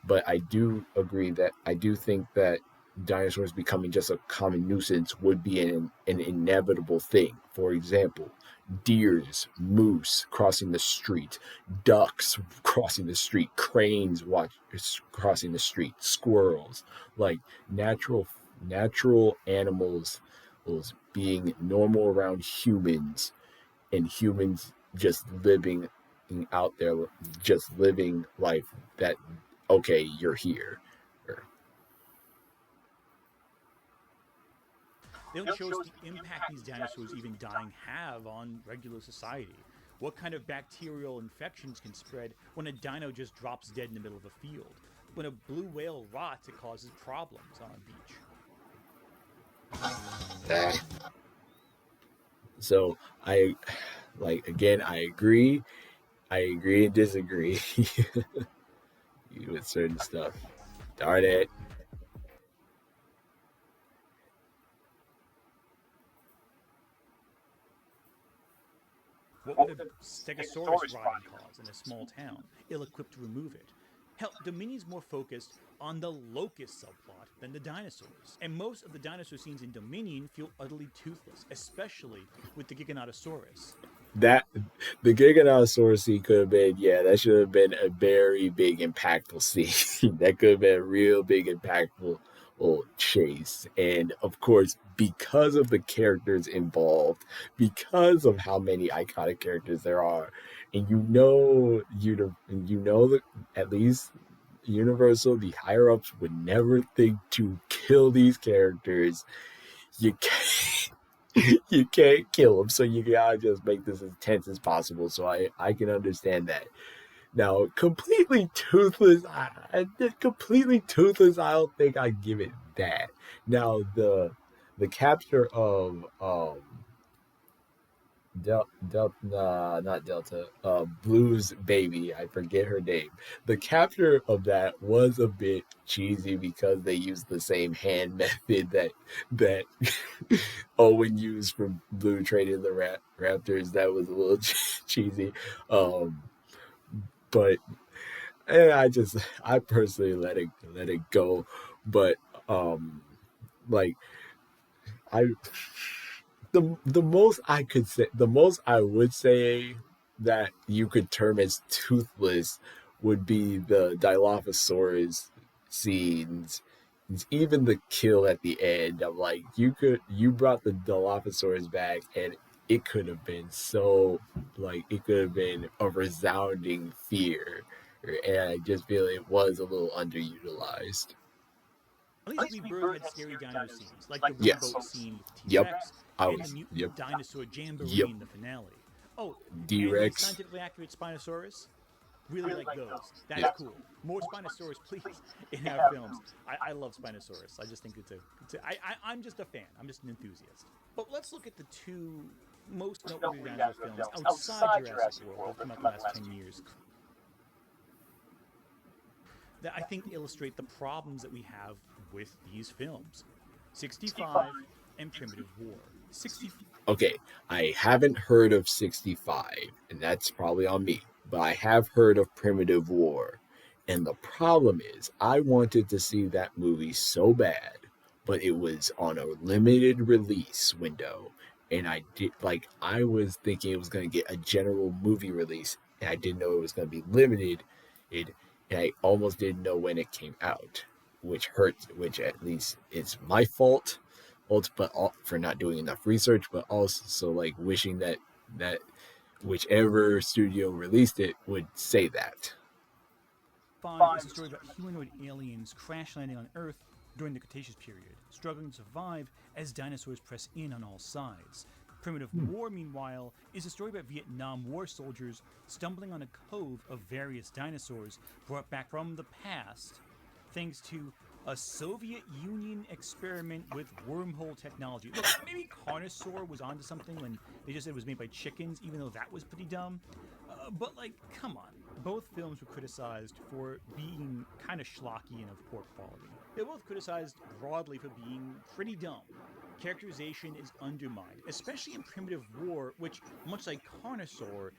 But I do agree that I do think that dinosaurs becoming just a common nuisance would be an inevitable thing. For example, deers, moose crossing the street, ducks crossing the street, cranes crossing the street, squirrels, like natural animals being normal around humans, and humans just living out there, just living life that, okay, you're here. They don't show us the impact these dinosaurs even dying have on regular society. What kind of bacterial infections can spread when a dino just drops dead in the middle of a field? When a blue whale rots, it causes problems on a beach. So I agree and disagree with certain stuff. Darn it. What would a Stegosaurus rotting cause in a small town, ill-equipped to remove it? Hell, Dominion's more focused on the locust subplot than the dinosaurs. And most of the dinosaur scenes in Dominion feel utterly toothless, especially with the Giganotosaurus. That the Giganotosaurus scene could have been, that should have been a very big, impactful scene. That could have been a real big, impactful chase. And of course, because of the characters involved, because of how many iconic characters there are, and that at least Universal, the higher ups would never think to kill these characters. You can't kill them, so you gotta just make this as tense as possible. So I can understand that. Now, completely toothless, I don't think I give it that. Now, the capture of Not Delta. Blue's baby. I forget her name. The capture of that was a bit cheesy because they used the same hand method that Owen used for Blue training the Raptors. That was a little cheesy. Um, but I personally let it go. But um, like I the most I could say, the most I would say that you could term as toothless would be the Dilophosaurus scenes. Even the kill at the end, I'm like, you brought the Dilophosaurus back, and it could have been so, like, it could have been a resounding fear, and I just feel it was a little underutilized. At least Rebirth had scary dino scenes, like the Yes. rowboat scene with T Yep. Rex I and the was. Yep. mutant dinosaur Yep. jamboree in the finale. Oh, D and the Rex. scientifically accurate Spinosaurus. Really like those. That's Yeah. cool. More Spinosaurus, please, in our films. I love Spinosaurus. I just think I'm just a fan. I'm just an enthusiast. But let's look at the two most noteworthy dinosaur films outside Jurassic World that have come out the last 10 years that I think illustrate the problems that we have with these films. 65 and Primitive War. 60 Okay, I haven't heard of 65, and that's probably on me, but I have heard of Primitive War. And the problem is, I wanted to see that movie so bad, but it was on a limited release window. And I was thinking it was going to get a general movie release, and I didn't know it was going to be limited. It, and I almost didn't know when it came out, which hurts, which at least it's my fault but for not doing enough research, but also like wishing that whichever studio released it would say that. 5 is a story about humanoid aliens crash landing on Earth during the Cretaceous period, struggling to survive as dinosaurs press in on all sides. Primitive War, meanwhile, is a story about Vietnam War soldiers stumbling on a cove of various dinosaurs brought back from the past thanks to a Soviet Union experiment with wormhole technology. Look, maybe Carnosaur was onto something when they just said it was made by chickens, even though that was pretty dumb. But, like, come on. Both films were criticized for being kind of schlocky and of poor quality. They're both criticized broadly for being pretty dumb. Characterization is undermined, especially in Primitive War, which, much like Carnosaur,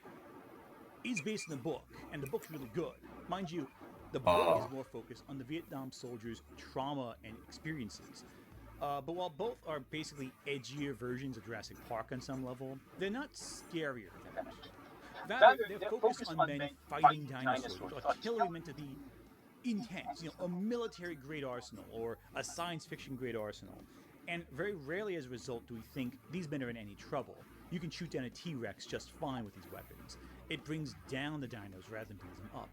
is based in the book, and the book's really good. Mind you, the book is more focused on the Vietnam soldiers' trauma and experiences. But while both are basically edgier versions of Jurassic Park on some level, they're not scarier than it. Rather, they're focused on men fighting dinosaurs, with artillery meant to be intense, a military grade arsenal or a science fiction grade arsenal. And very rarely as a result do we think these men are in any trouble. You can shoot down a T Rex just fine with these weapons. It brings down the dinos rather than brings them up.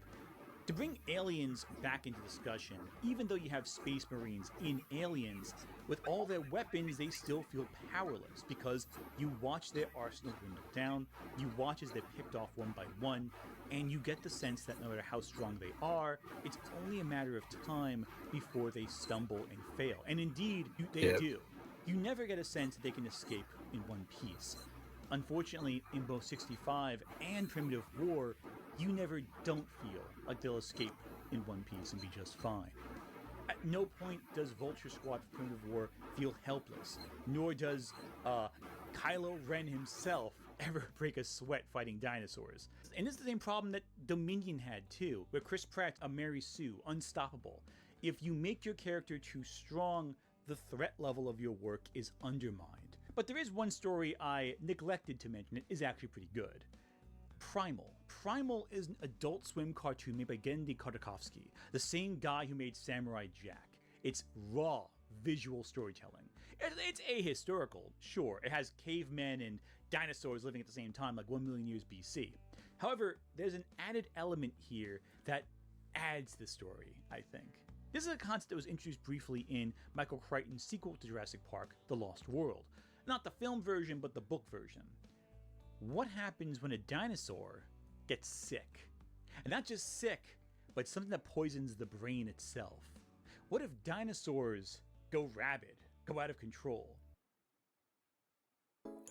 To bring aliens back into discussion, even though you have space marines in Aliens, with all their weapons, they still feel powerless because you watch their arsenal dwindle down, you watch as they're picked off one by one, and you get the sense that no matter how strong they are, it's only a matter of time before they stumble and fail. And indeed, they do. You never get a sense that they can escape in one piece. Unfortunately, in both 65 and Primitive War, you never don't feel like they'll escape in one piece and be just fine. At no point does Vulture Squad for Primitive War feel helpless, nor does Kylo Ren himself ever break a sweat fighting dinosaurs. And this is the same problem that Dominion had too, where Chris Pratt's a Mary Sue, unstoppable. If you make your character too strong, the threat level of your work is undermined. But there is one story I neglected to mention. It is actually pretty good. Primal. Primal is an Adult Swim cartoon made by Genndy Tartakovsky, the same guy who made Samurai Jack. It's raw visual storytelling. It's ahistorical, sure. It has cavemen and dinosaurs living at the same time, like 1 million years BC. However, there's an added element here that adds to the story, I think. This is a concept that was introduced briefly in Michael Crichton's sequel to Jurassic Park, The Lost World. Not the film version, but the book version. What happens when a dinosaur gets sick? And not just sick, but something that poisons the brain itself. What if dinosaurs go rabid, go out of control?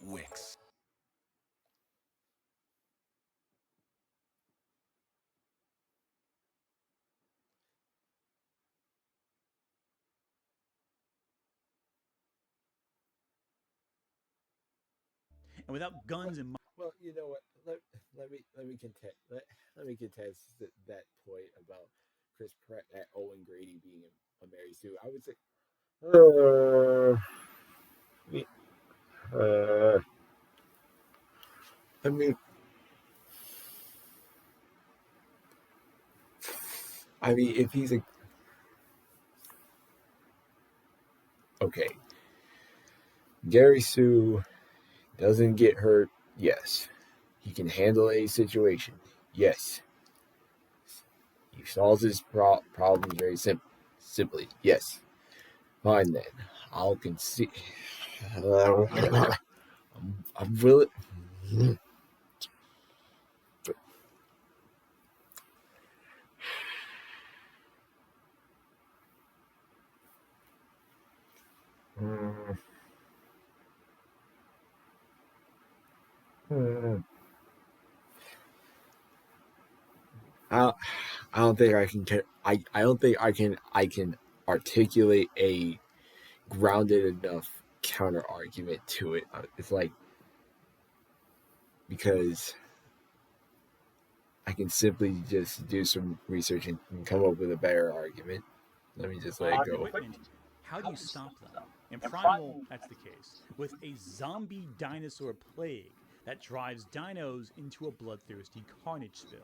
Wix. And without guns and Well, you know what? Let me contest that point about Chris Pratt, that Owen Grady being a Mary Sue. I would say, uh, I mean, if he's a okay, Gary Sue doesn't get hurt. Yes, he can handle a situation. Yes, he solves his problems very simply. Yes, fine then. I'll concede. I'm really. I, I don't think I can. I don't think I can articulate a grounded enough counter argument to it. It's like because I can simply just do some research and come up with a better argument. Let me just let it go. equipment, how do you stop them? In Primal, that's the case, with a zombie dinosaur plague that drives dinos into a bloodthirsty carnage spill.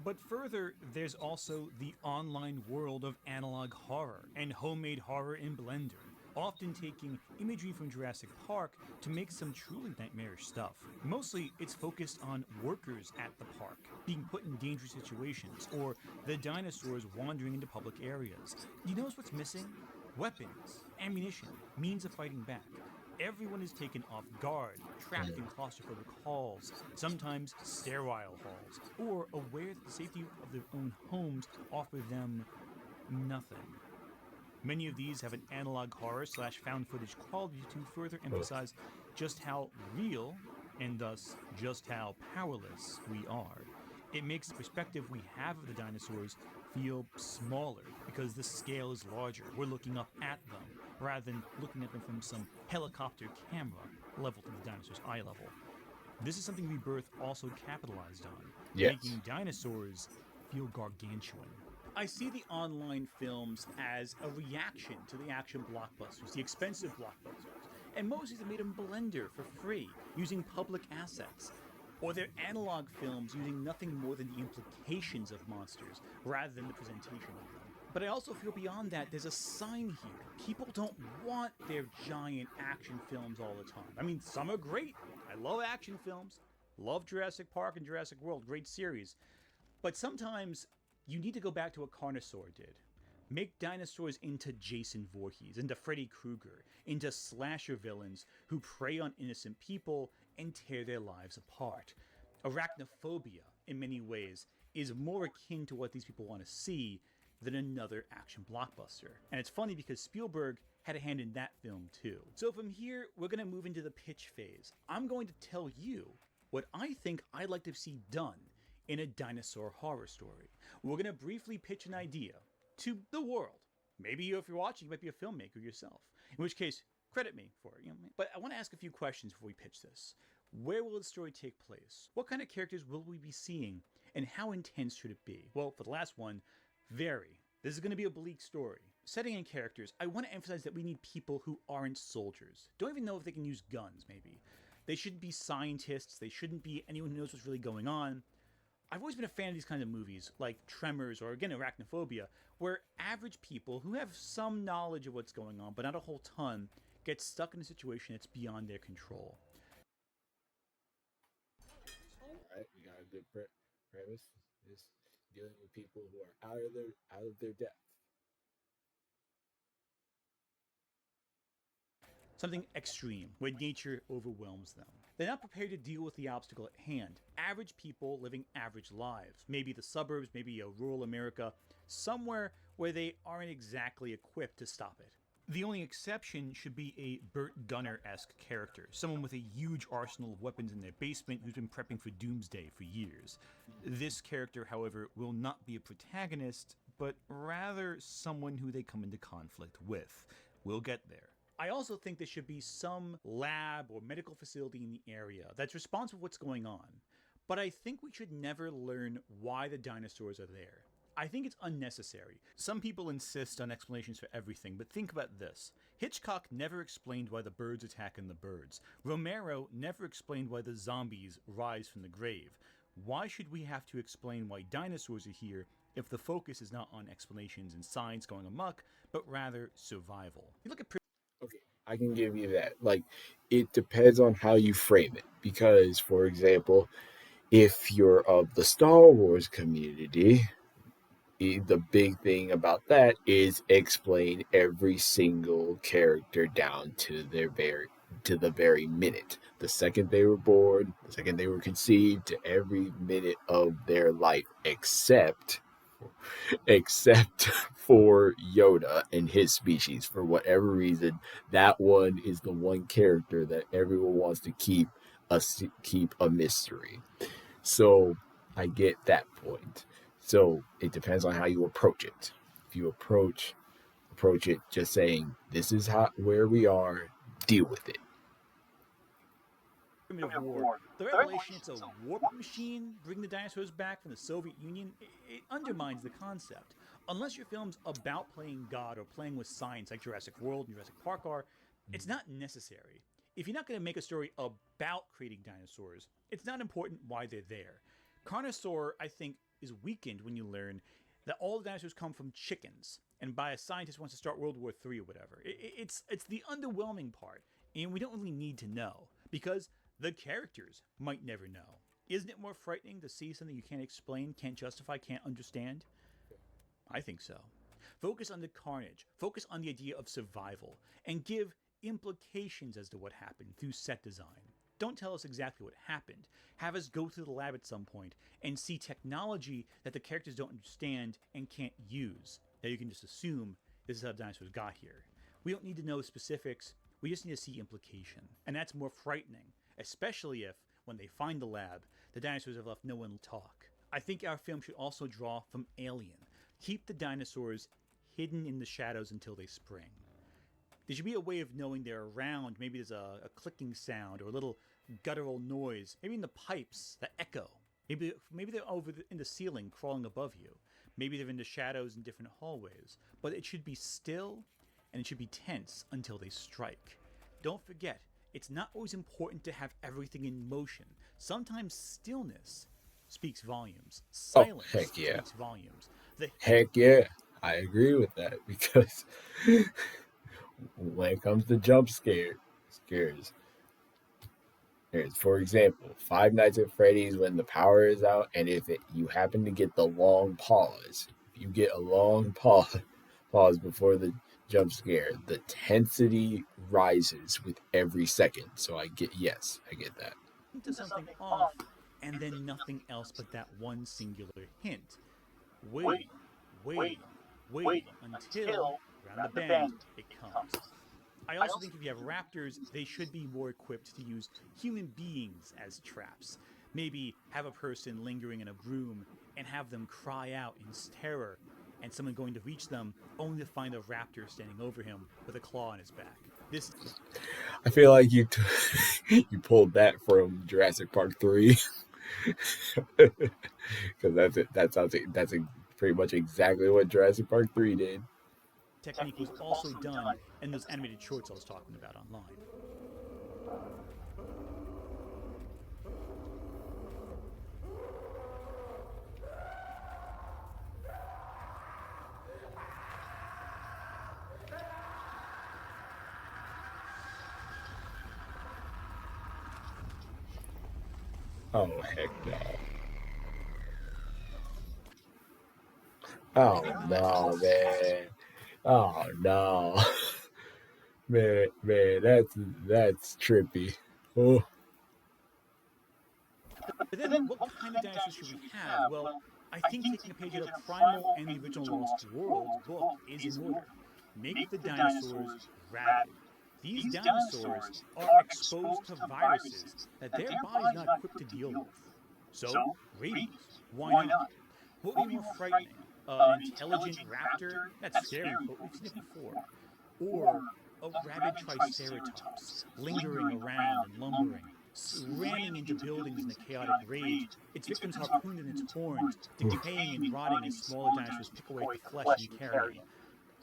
But further, there's also the online world of analog horror and homemade horror in Blender, often taking imagery from Jurassic Park to make some truly nightmarish stuff. Mostly, it's focused on workers at the park being put in dangerous situations, or the dinosaurs wandering into public areas. You notice what's missing? Weapons, ammunition, means of fighting back. Everyone is taken off guard, trapped in claustrophobic halls, sometimes sterile halls, or aware that the safety of their own homes offer them nothing. Many of these have an analog horror / found footage quality to further emphasize just how real, and thus just how powerless, we are. It makes the perspective we have of the dinosaurs feel smaller because the scale is larger. We're looking up at them rather than looking at them from some helicopter camera level to the dinosaur's eye level. This is something Rebirth also capitalized on, Yes. making dinosaurs feel gargantuan. I see the online films as a reaction to the action blockbusters, the expensive blockbusters, and most of these are made in Blender for free, using public assets. Or they're analog films using nothing more than the implications of monsters, rather than the presentation of them. But I also feel beyond that, there's a sign here. People don't want their giant action films all the time. I mean, some are great. I love action films. Love Jurassic Park and Jurassic World, great series. But sometimes you need to go back to what Carnosaur did. Make dinosaurs into Jason Voorhees, into Freddy Krueger, into slasher villains who prey on innocent people and tear their lives apart. Arachnophobia, in many ways, is more akin to what these people want to see than another action blockbuster. And it's funny because Spielberg had a hand in that film too. So from here, we're going to move into the pitch phase. I'm going to tell you what I think I'd like to see done in a dinosaur horror story. We're going to briefly pitch an idea to the world. Maybe if you're watching, you might be a filmmaker yourself. In which case, credit me for it. But I want to ask a few questions before we pitch this. Where will the story take place? What kind of characters will we be seeing? And how intense should it be? Well, for the last one, very. This is going to be a bleak story. Setting and characters, I want to emphasize that we need people who aren't soldiers. Don't even know if they can use guns, maybe. They shouldn't be scientists. They shouldn't be anyone who knows what's really going on. I've always been a fan of these kinds of movies, like Tremors or, again, Arachnophobia, where average people who have some knowledge of what's going on, but not a whole ton, get stuck in a situation that's beyond their control. All right, we got a good premise. Is dealing with people who are out of their depth. Something extreme, where nature overwhelms them. They're not prepared to deal with the obstacle at hand. Average people living average lives. Maybe the suburbs, maybe a rural America, somewhere where they aren't exactly equipped to stop it. The only exception should be a Burt Gunner-esque character, someone with a huge arsenal of weapons in their basement who's been prepping for doomsday for years. This character, however, will not be a protagonist, but rather someone who they come into conflict with. We'll get there. I also think there should be some lab or medical facility in the area that's responsible for what's going on. But I think we should never learn why the dinosaurs are there. I think it's unnecessary. Some people insist on explanations for everything, but think about this. Hitchcock never explained why the birds attacking the birds. Romero never explained why the zombies rise from the grave. Why should we have to explain why dinosaurs are here if the focus is not on explanations and science going amok, but rather survival? You look at Okay, I can give you that. Like, it depends on how you frame it. Because, for example, if you're of the Star Wars community, the big thing about that is explain every single character down to the very minute. The second they were born, the second they were conceived, to every minute of their life, except for Yoda and his species. For whatever reason, that one is the one character that everyone wants to keep a mystery. So I get that point. So it depends on how you approach it. If you approach it just saying this is where we are, deal with it. Primitive War, the revelation it's a warp machine bringing the dinosaurs back from the Soviet Union, it undermines the concept. Unless your film's about playing God or playing with science like Jurassic World and Jurassic Park are, it's not necessary. If you're not going to make a story about creating dinosaurs, it's not important why they're there. Carnosaur, I think, is weakened when you learn that all the dinosaurs come from chickens, and by a scientist who wants to start World War III or whatever. It's the underwhelming part, and we don't really need to know, because the characters might never know. Isn't it more frightening to see something you can't explain, can't justify, can't understand? I think so. Focus on the carnage, focus on the idea of survival, and give implications as to what happened through set design. Don't tell us exactly what happened. Have us go to the lab at some point and see technology that the characters don't understand and can't use. That you can just assume this is how dinosaurs got here. We don't need to know specifics, we just need to see implication. And that's more frightening, especially if, when they find the lab, the dinosaurs have left no one to talk. I think our film should also draw from Alien. Keep the dinosaurs hidden in the shadows until they spring. There should be a way of knowing they're around. Maybe there's a clicking sound or a little guttural noise. Maybe in the pipes, the echo. Maybe they're in the ceiling crawling above you. Maybe they're in the shadows in different hallways. But it should be still and it should be tense until they strike. Don't forget, it's not always important to have everything in motion. Sometimes stillness speaks volumes. Silence heck yeah. speaks volumes. Heck yeah, I agree with that because when it comes to scares, for example, Five Nights at Freddy's when the power is out, and if you happen to get the long pause, if you get a long pause before the jump scare, the tensity rises with every second. So I get that. To something off, and then nothing else but that one singular hint. Wait until, around the bend, it comes. I also think if you have raptors, they should be more equipped to use human beings as traps. Maybe have a person lingering in a room and have them cry out in terror, and someone going to reach them only to find a raptor standing over him with a claw on his back. I feel like you pulled that from Jurassic Park 3. Because that's it. That's pretty much exactly what Jurassic Park 3 did. Technique was also done in those animated shorts I was talking about online. Oh, heck no. Oh, no, man. Oh, no. Man, that's trippy. Oh. But then, what kind of dinosaurs should we have? Well, I think taking a page out of Primal and the original Lost World book is in order. Make the dinosaurs rabid. These dinosaurs are exposed to viruses that their body's not equipped to deal with. So, rabies. Why not? What would be more frightening? An intelligent raptor? That's scary, but we've seen it before. Or a rabid triceratops lingering around and lumbering, ramming into buildings in a chaotic rage, its victims harpooned in its horns, decaying and rotting as smaller dinosaurs pick away at the flesh and carrion,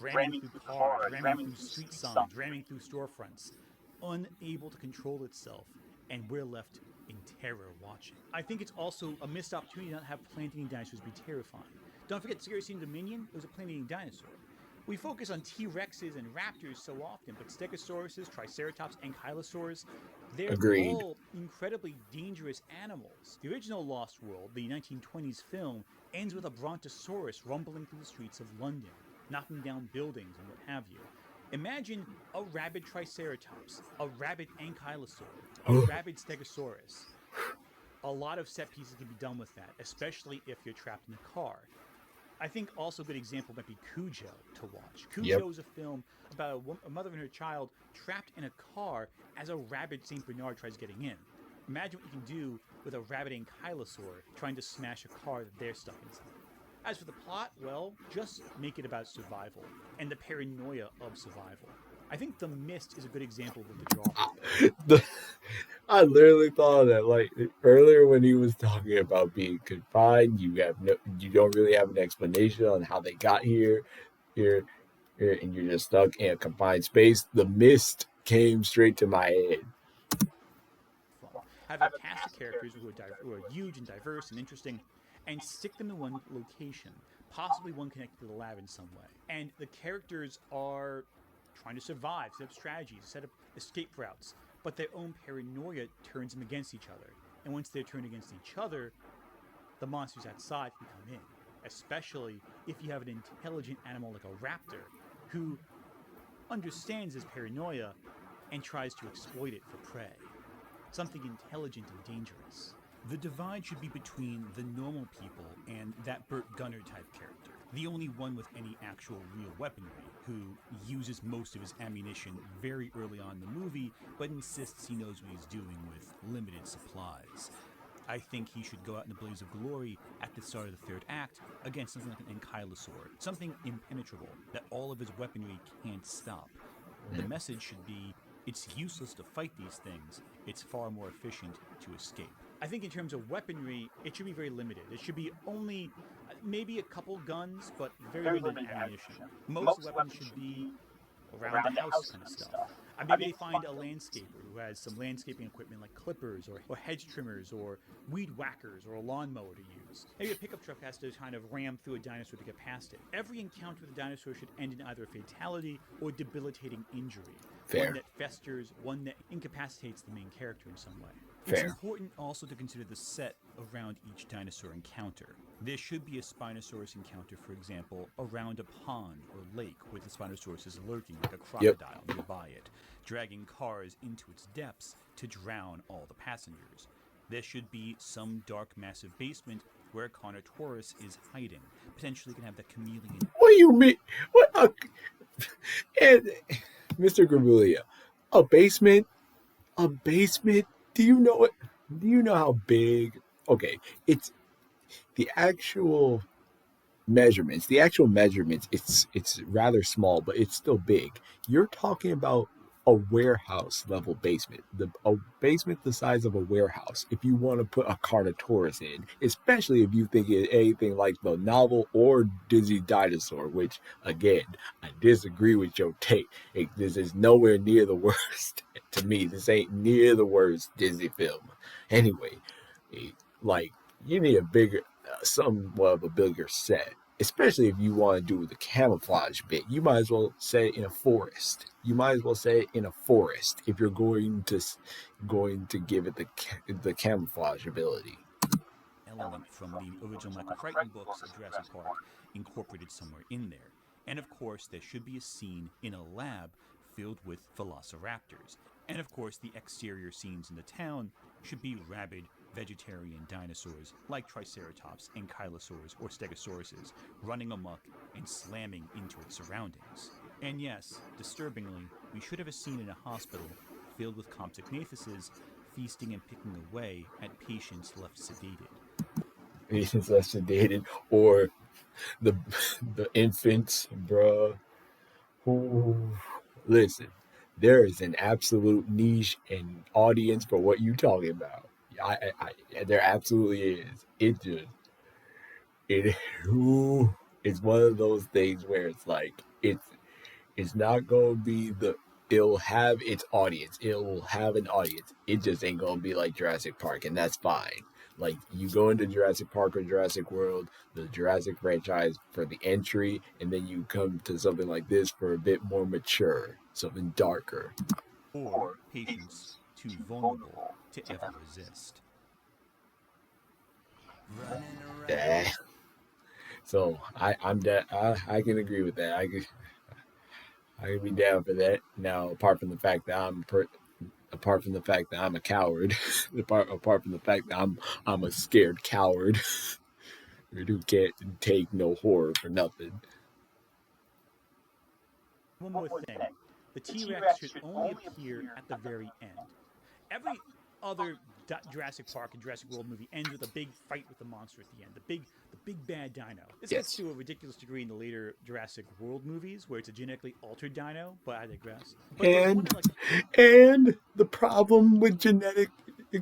ramming through cars, ramming through street signs, ramming through storefronts, unable to control itself, and we're left in terror watching. I think it's also a missed opportunity to not have plant-eating dinosaurs be terrifying. Don't forget, scary scene Dominion, it was a plant-eating dinosaur. We focus on T-Rexes and raptors so often, but Stegosauruses, Triceratops, Ankylosaurs, they're Agreed. all incredibly dangerous animals. The original Lost World, the 1920s film, ends with a Brontosaurus rumbling through the streets of London, knocking down buildings and what have you. Imagine a rabid Triceratops, a rabid Ankylosaur, a rabid Stegosaurus. A lot of set pieces can be done with that, especially if you're trapped in a car. I think also a good example might be Cujo to watch. Cujo is a film about a mother and her child trapped in a car as a rabid St. Bernard tries getting in. Imagine what you can do with a rabid Ankylosaur trying to smash a car that they're stuck inside. As for the plot, well, just make it about survival and the paranoia of survival. I think The Mist is a good example of what the draw. I literally thought of that like earlier when he was talking about being confined. You don't really have an explanation on how they got here, and you're just stuck in a confined space. The Mist came straight to my head. Have a cast of characters who are huge and diverse and interesting, and stick them in one location, possibly one connected to the lab in some way. And the characters are trying to survive, set up strategies, set up escape routes, but their own paranoia turns them against each other. And once they're turned against each other, the monsters outside can come in, especially if you have an intelligent animal like a raptor who understands his paranoia and tries to exploit it for prey. Something intelligent and dangerous. The divide should be between the normal people and that Burt Gunner type character, the only one with any actual real weaponry, who uses most of his ammunition very early on in the movie, but insists he knows what he's doing with limited supplies. I think he should go out in a blaze of glory at the start of the third act against something like an Ankylosaur, something impenetrable that all of his weaponry can't stop. The message should be, it's useless to fight these things, it's far more efficient to escape. I think in terms of weaponry, it should be very limited. It should be only maybe a couple guns, but very limited ammunition. Most weapons should be around the house kind of stuff. Maybe they find a landscaper who has some landscaping equipment like clippers or hedge trimmers or weed whackers or a lawnmower to use. Maybe a pickup truck has to kind of ram through a dinosaur to get past it. Every encounter with a dinosaur should end in either a fatality or debilitating injury. Fair. One that festers, one that incapacitates the main character in some way. Fair. It's important also to consider the set around each dinosaur encounter. There should be a Spinosaurus encounter, for example, around a pond or lake where the Spinosaurus is lurking like a crocodile nearby it, dragging cars into its depths to drown all the passengers. There should be some dark, massive basement where a Carnotaurus is hiding. Potentially can have the chameleon. What do you mean? What? And Mr. Gramuglia, a basement? A basement? Do you know it? Do you know how big? Okay, it's the actual measurements. It's rather small, but it's still big. You're talking about a warehouse level basement, a basement the size of a warehouse. If you want to put a Carnotaurus in, especially if you think it's anything like the novel or Disney Dinosaur, which again I disagree with your take. This is nowhere near the worst to me. This ain't near the worst Disney film. Anyway, like you need a bigger, somewhat of a bigger set. Especially if you want to do the camouflage bit, you might as well say it in a forest. If you're going to give it the camouflage ability. Element from the original Michael Crichton books of Jurassic Park incorporated somewhere in there. And of course, there should be a scene in a lab filled with velociraptors. And of course, the exterior scenes in the town should be rabid vegetarian dinosaurs like Triceratops, Ankylosaurs, or Stegosauruses running amok and slamming into its surroundings. And yes, disturbingly, we should have a scene in a hospital filled with Compsognathus feasting and picking away at patients left sedated. Patients left sedated, or the infants, bruh. Ooh. Listen, there is an absolute niche and audience for what you talking about. There absolutely is. It ooh, it's one of those things where it's like it's not gonna be the it'll have its audience. It'll have an audience. It just ain't gonna be like Jurassic Park, and that's fine. Like you go into Jurassic Park or Jurassic World, the Jurassic franchise for the entry, and then you come to something like this for a bit more mature, something darker. Or patients too vulnerable to ever resist. Yeah. So I can agree with that. I can be down for that. Now, apart from the fact that I'm a coward, apart from the fact that I'm a scared coward who can't take no horror for nothing. One more thing. The T-Rex should only appear at the very end. Every other Jurassic Park and Jurassic World movie ends with a big fight with the monster at the end. The big bad dino. This gets Yes. to a ridiculous degree in the later Jurassic World movies, where it's a genetically altered dino. But I digress. But And the problem with genetic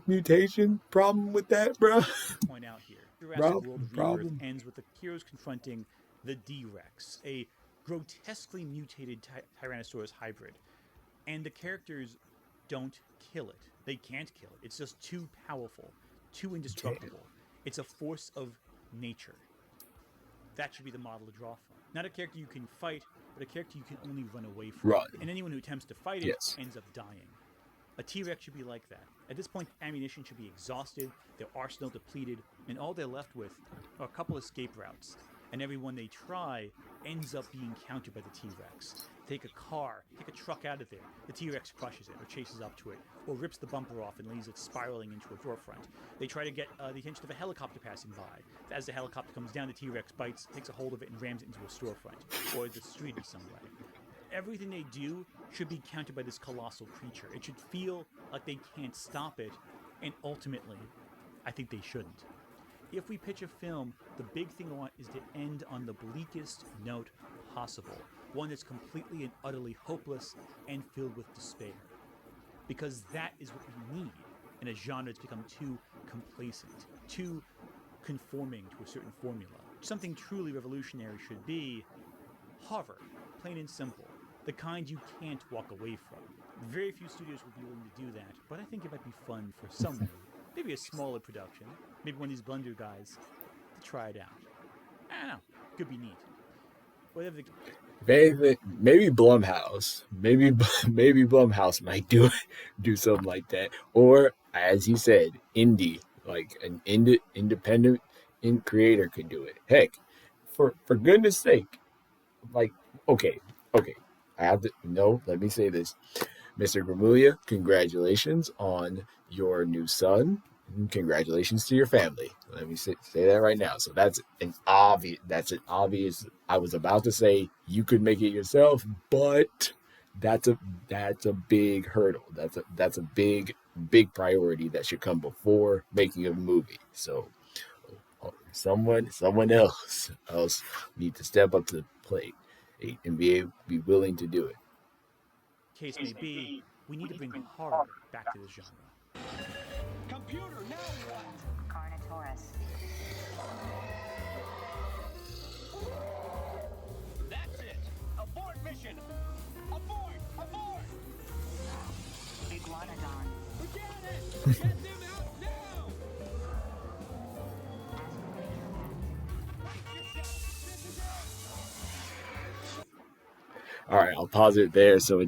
mutation, problem with that, bro. point out here, Jurassic World Rebirth Problem. ends with the heroes confronting the D-Rex, a grotesquely mutated Tyrannosaurus hybrid, and the characters don't kill it. They can't kill it. It's just too powerful, too indestructible. It's a force of nature. That should be the model to draw from. Not a character you can fight, but a character you can only run away from. Run. And anyone who attempts to fight it Yes. ends up dying. A T-Rex should be like that. At this point, ammunition should be exhausted, their arsenal depleted, and all they're left with are a couple escape routes. And every one they try ends up being countered by the T-Rex. Take a car, take a truck out of there, the T-Rex crushes it or chases up to it, or rips the bumper off and leaves it spiraling into a storefront. They try to get the attention of a helicopter passing by. As the helicopter comes down, the T-Rex bites, takes a hold of it, and rams it into a storefront, or the street in some way. Everything they do should be countered by this colossal creature. It should feel like they can't stop it, and ultimately, I think they shouldn't. If we pitch a film, the big thing I want is to end on the bleakest note possible. One that's completely and utterly hopeless and filled with despair. Because that is what we need in a genre that's become too complacent, too conforming to a certain formula. Something truly revolutionary should be horror, plain and simple. The kind you can't walk away from. Very few studios would be willing to do that, but I think it might be fun for someone, maybe a smaller production, maybe one of these Blender guys, to try it out. I don't know, could be neat. Whatever Maybe Blumhouse. Maybe Blumhouse might do something like that. Or as he said, indie, like an independent creator could do it. Heck, for goodness sake, like okay. I have to no. Let me say this, Mr. Gramuglia. Congratulations on your new son. Congratulations to your family. Let me say that right now. So that's an obvious. I was about to say you could make it yourself, but that's a big hurdle. That's a big priority that should come before making a movie. So someone else need to step up to the plate and be willing to do it. case may be, we need to bring horror back to this genre. Computer, now what? Carnotaurus. That's it. Abort mission. Abort. Iguanodon. Get it. Get them out now. All right, I'll pause it there so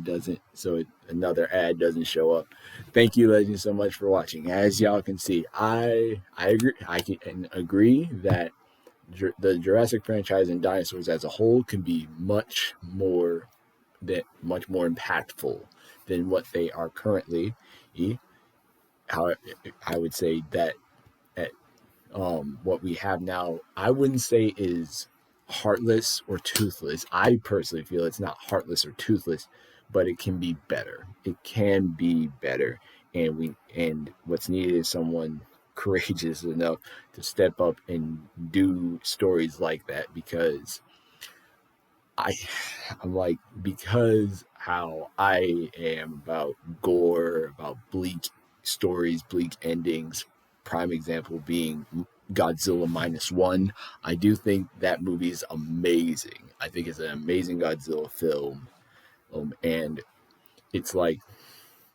another ad doesn't show up. Thank you, legends, so much for watching. As y'all can see, I agree. I can agree that the Jurassic franchise and dinosaurs as a whole can be much more impactful than what they are currently. How I would say that what we have now, I wouldn't say is heartless or toothless. I personally feel it's not heartless or toothless, but it can be better. It can be better, and what's needed is someone courageous enough to step up and do stories like that, because I'm like, because how I am about gore, about bleak stories, bleak endings. Prime example being Godzilla -1. I do think that movie is amazing. I think it's an amazing Godzilla film, and it's like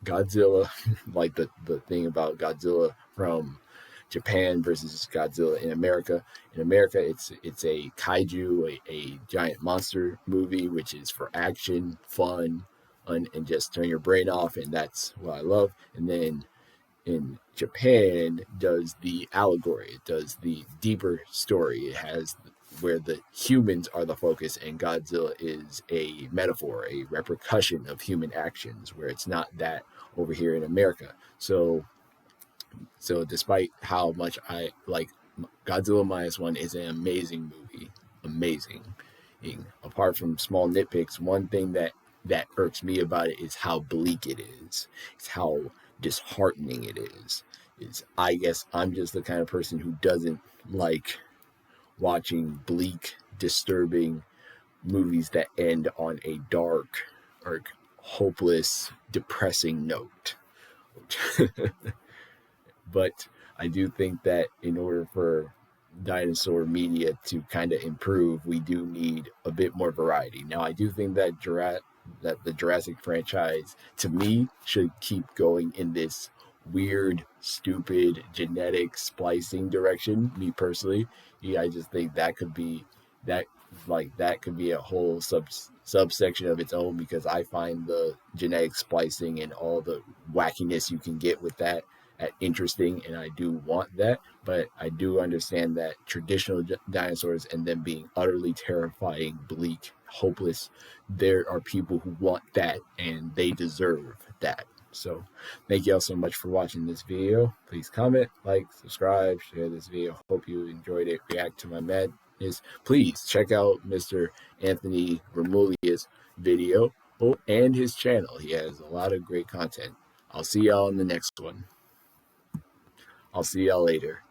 Godzilla, like the thing about Godzilla from Japan versus Godzilla in America. In America, it's a kaiju, a giant monster movie, which is for action, fun, and just turn your brain off, and that's what I love. And then in Japan, does the allegory, it does the deeper story. It has where the humans are the focus, and Godzilla is a metaphor, a repercussion of human actions, where it's not that over here in America. So despite how much I like Godzilla -1 is an amazing movie, amazing. Apart from small nitpicks, one thing that irks me about it is how bleak it is. It's how disheartening it is. Is I guess I'm just the kind of person who doesn't like watching bleak, disturbing movies that end on a dark or hopeless, depressing note. But I do think that in order for dinosaur media to kind of improve, we do need a bit more variety. Now, I do think that the Jurassic franchise, to me, should keep going in this weird, stupid genetic splicing direction. Me personally, I just think that could be that that could be a whole subsection of its own, because I find the genetic splicing and all the wackiness you can get with that interesting, and I do want that. But I do understand that traditional dinosaurs and them being utterly terrifying, bleak, hopeless, there are people who want that, and they deserve that. So thank you all so much for watching this video. Please comment, like, subscribe, share this video. Hope you enjoyed it. React to my madness. Please check out Mr. Anthony Gramuglia's video and his channel. He has a lot of great content. I'll see y'all in the next one. I'll see y'all later.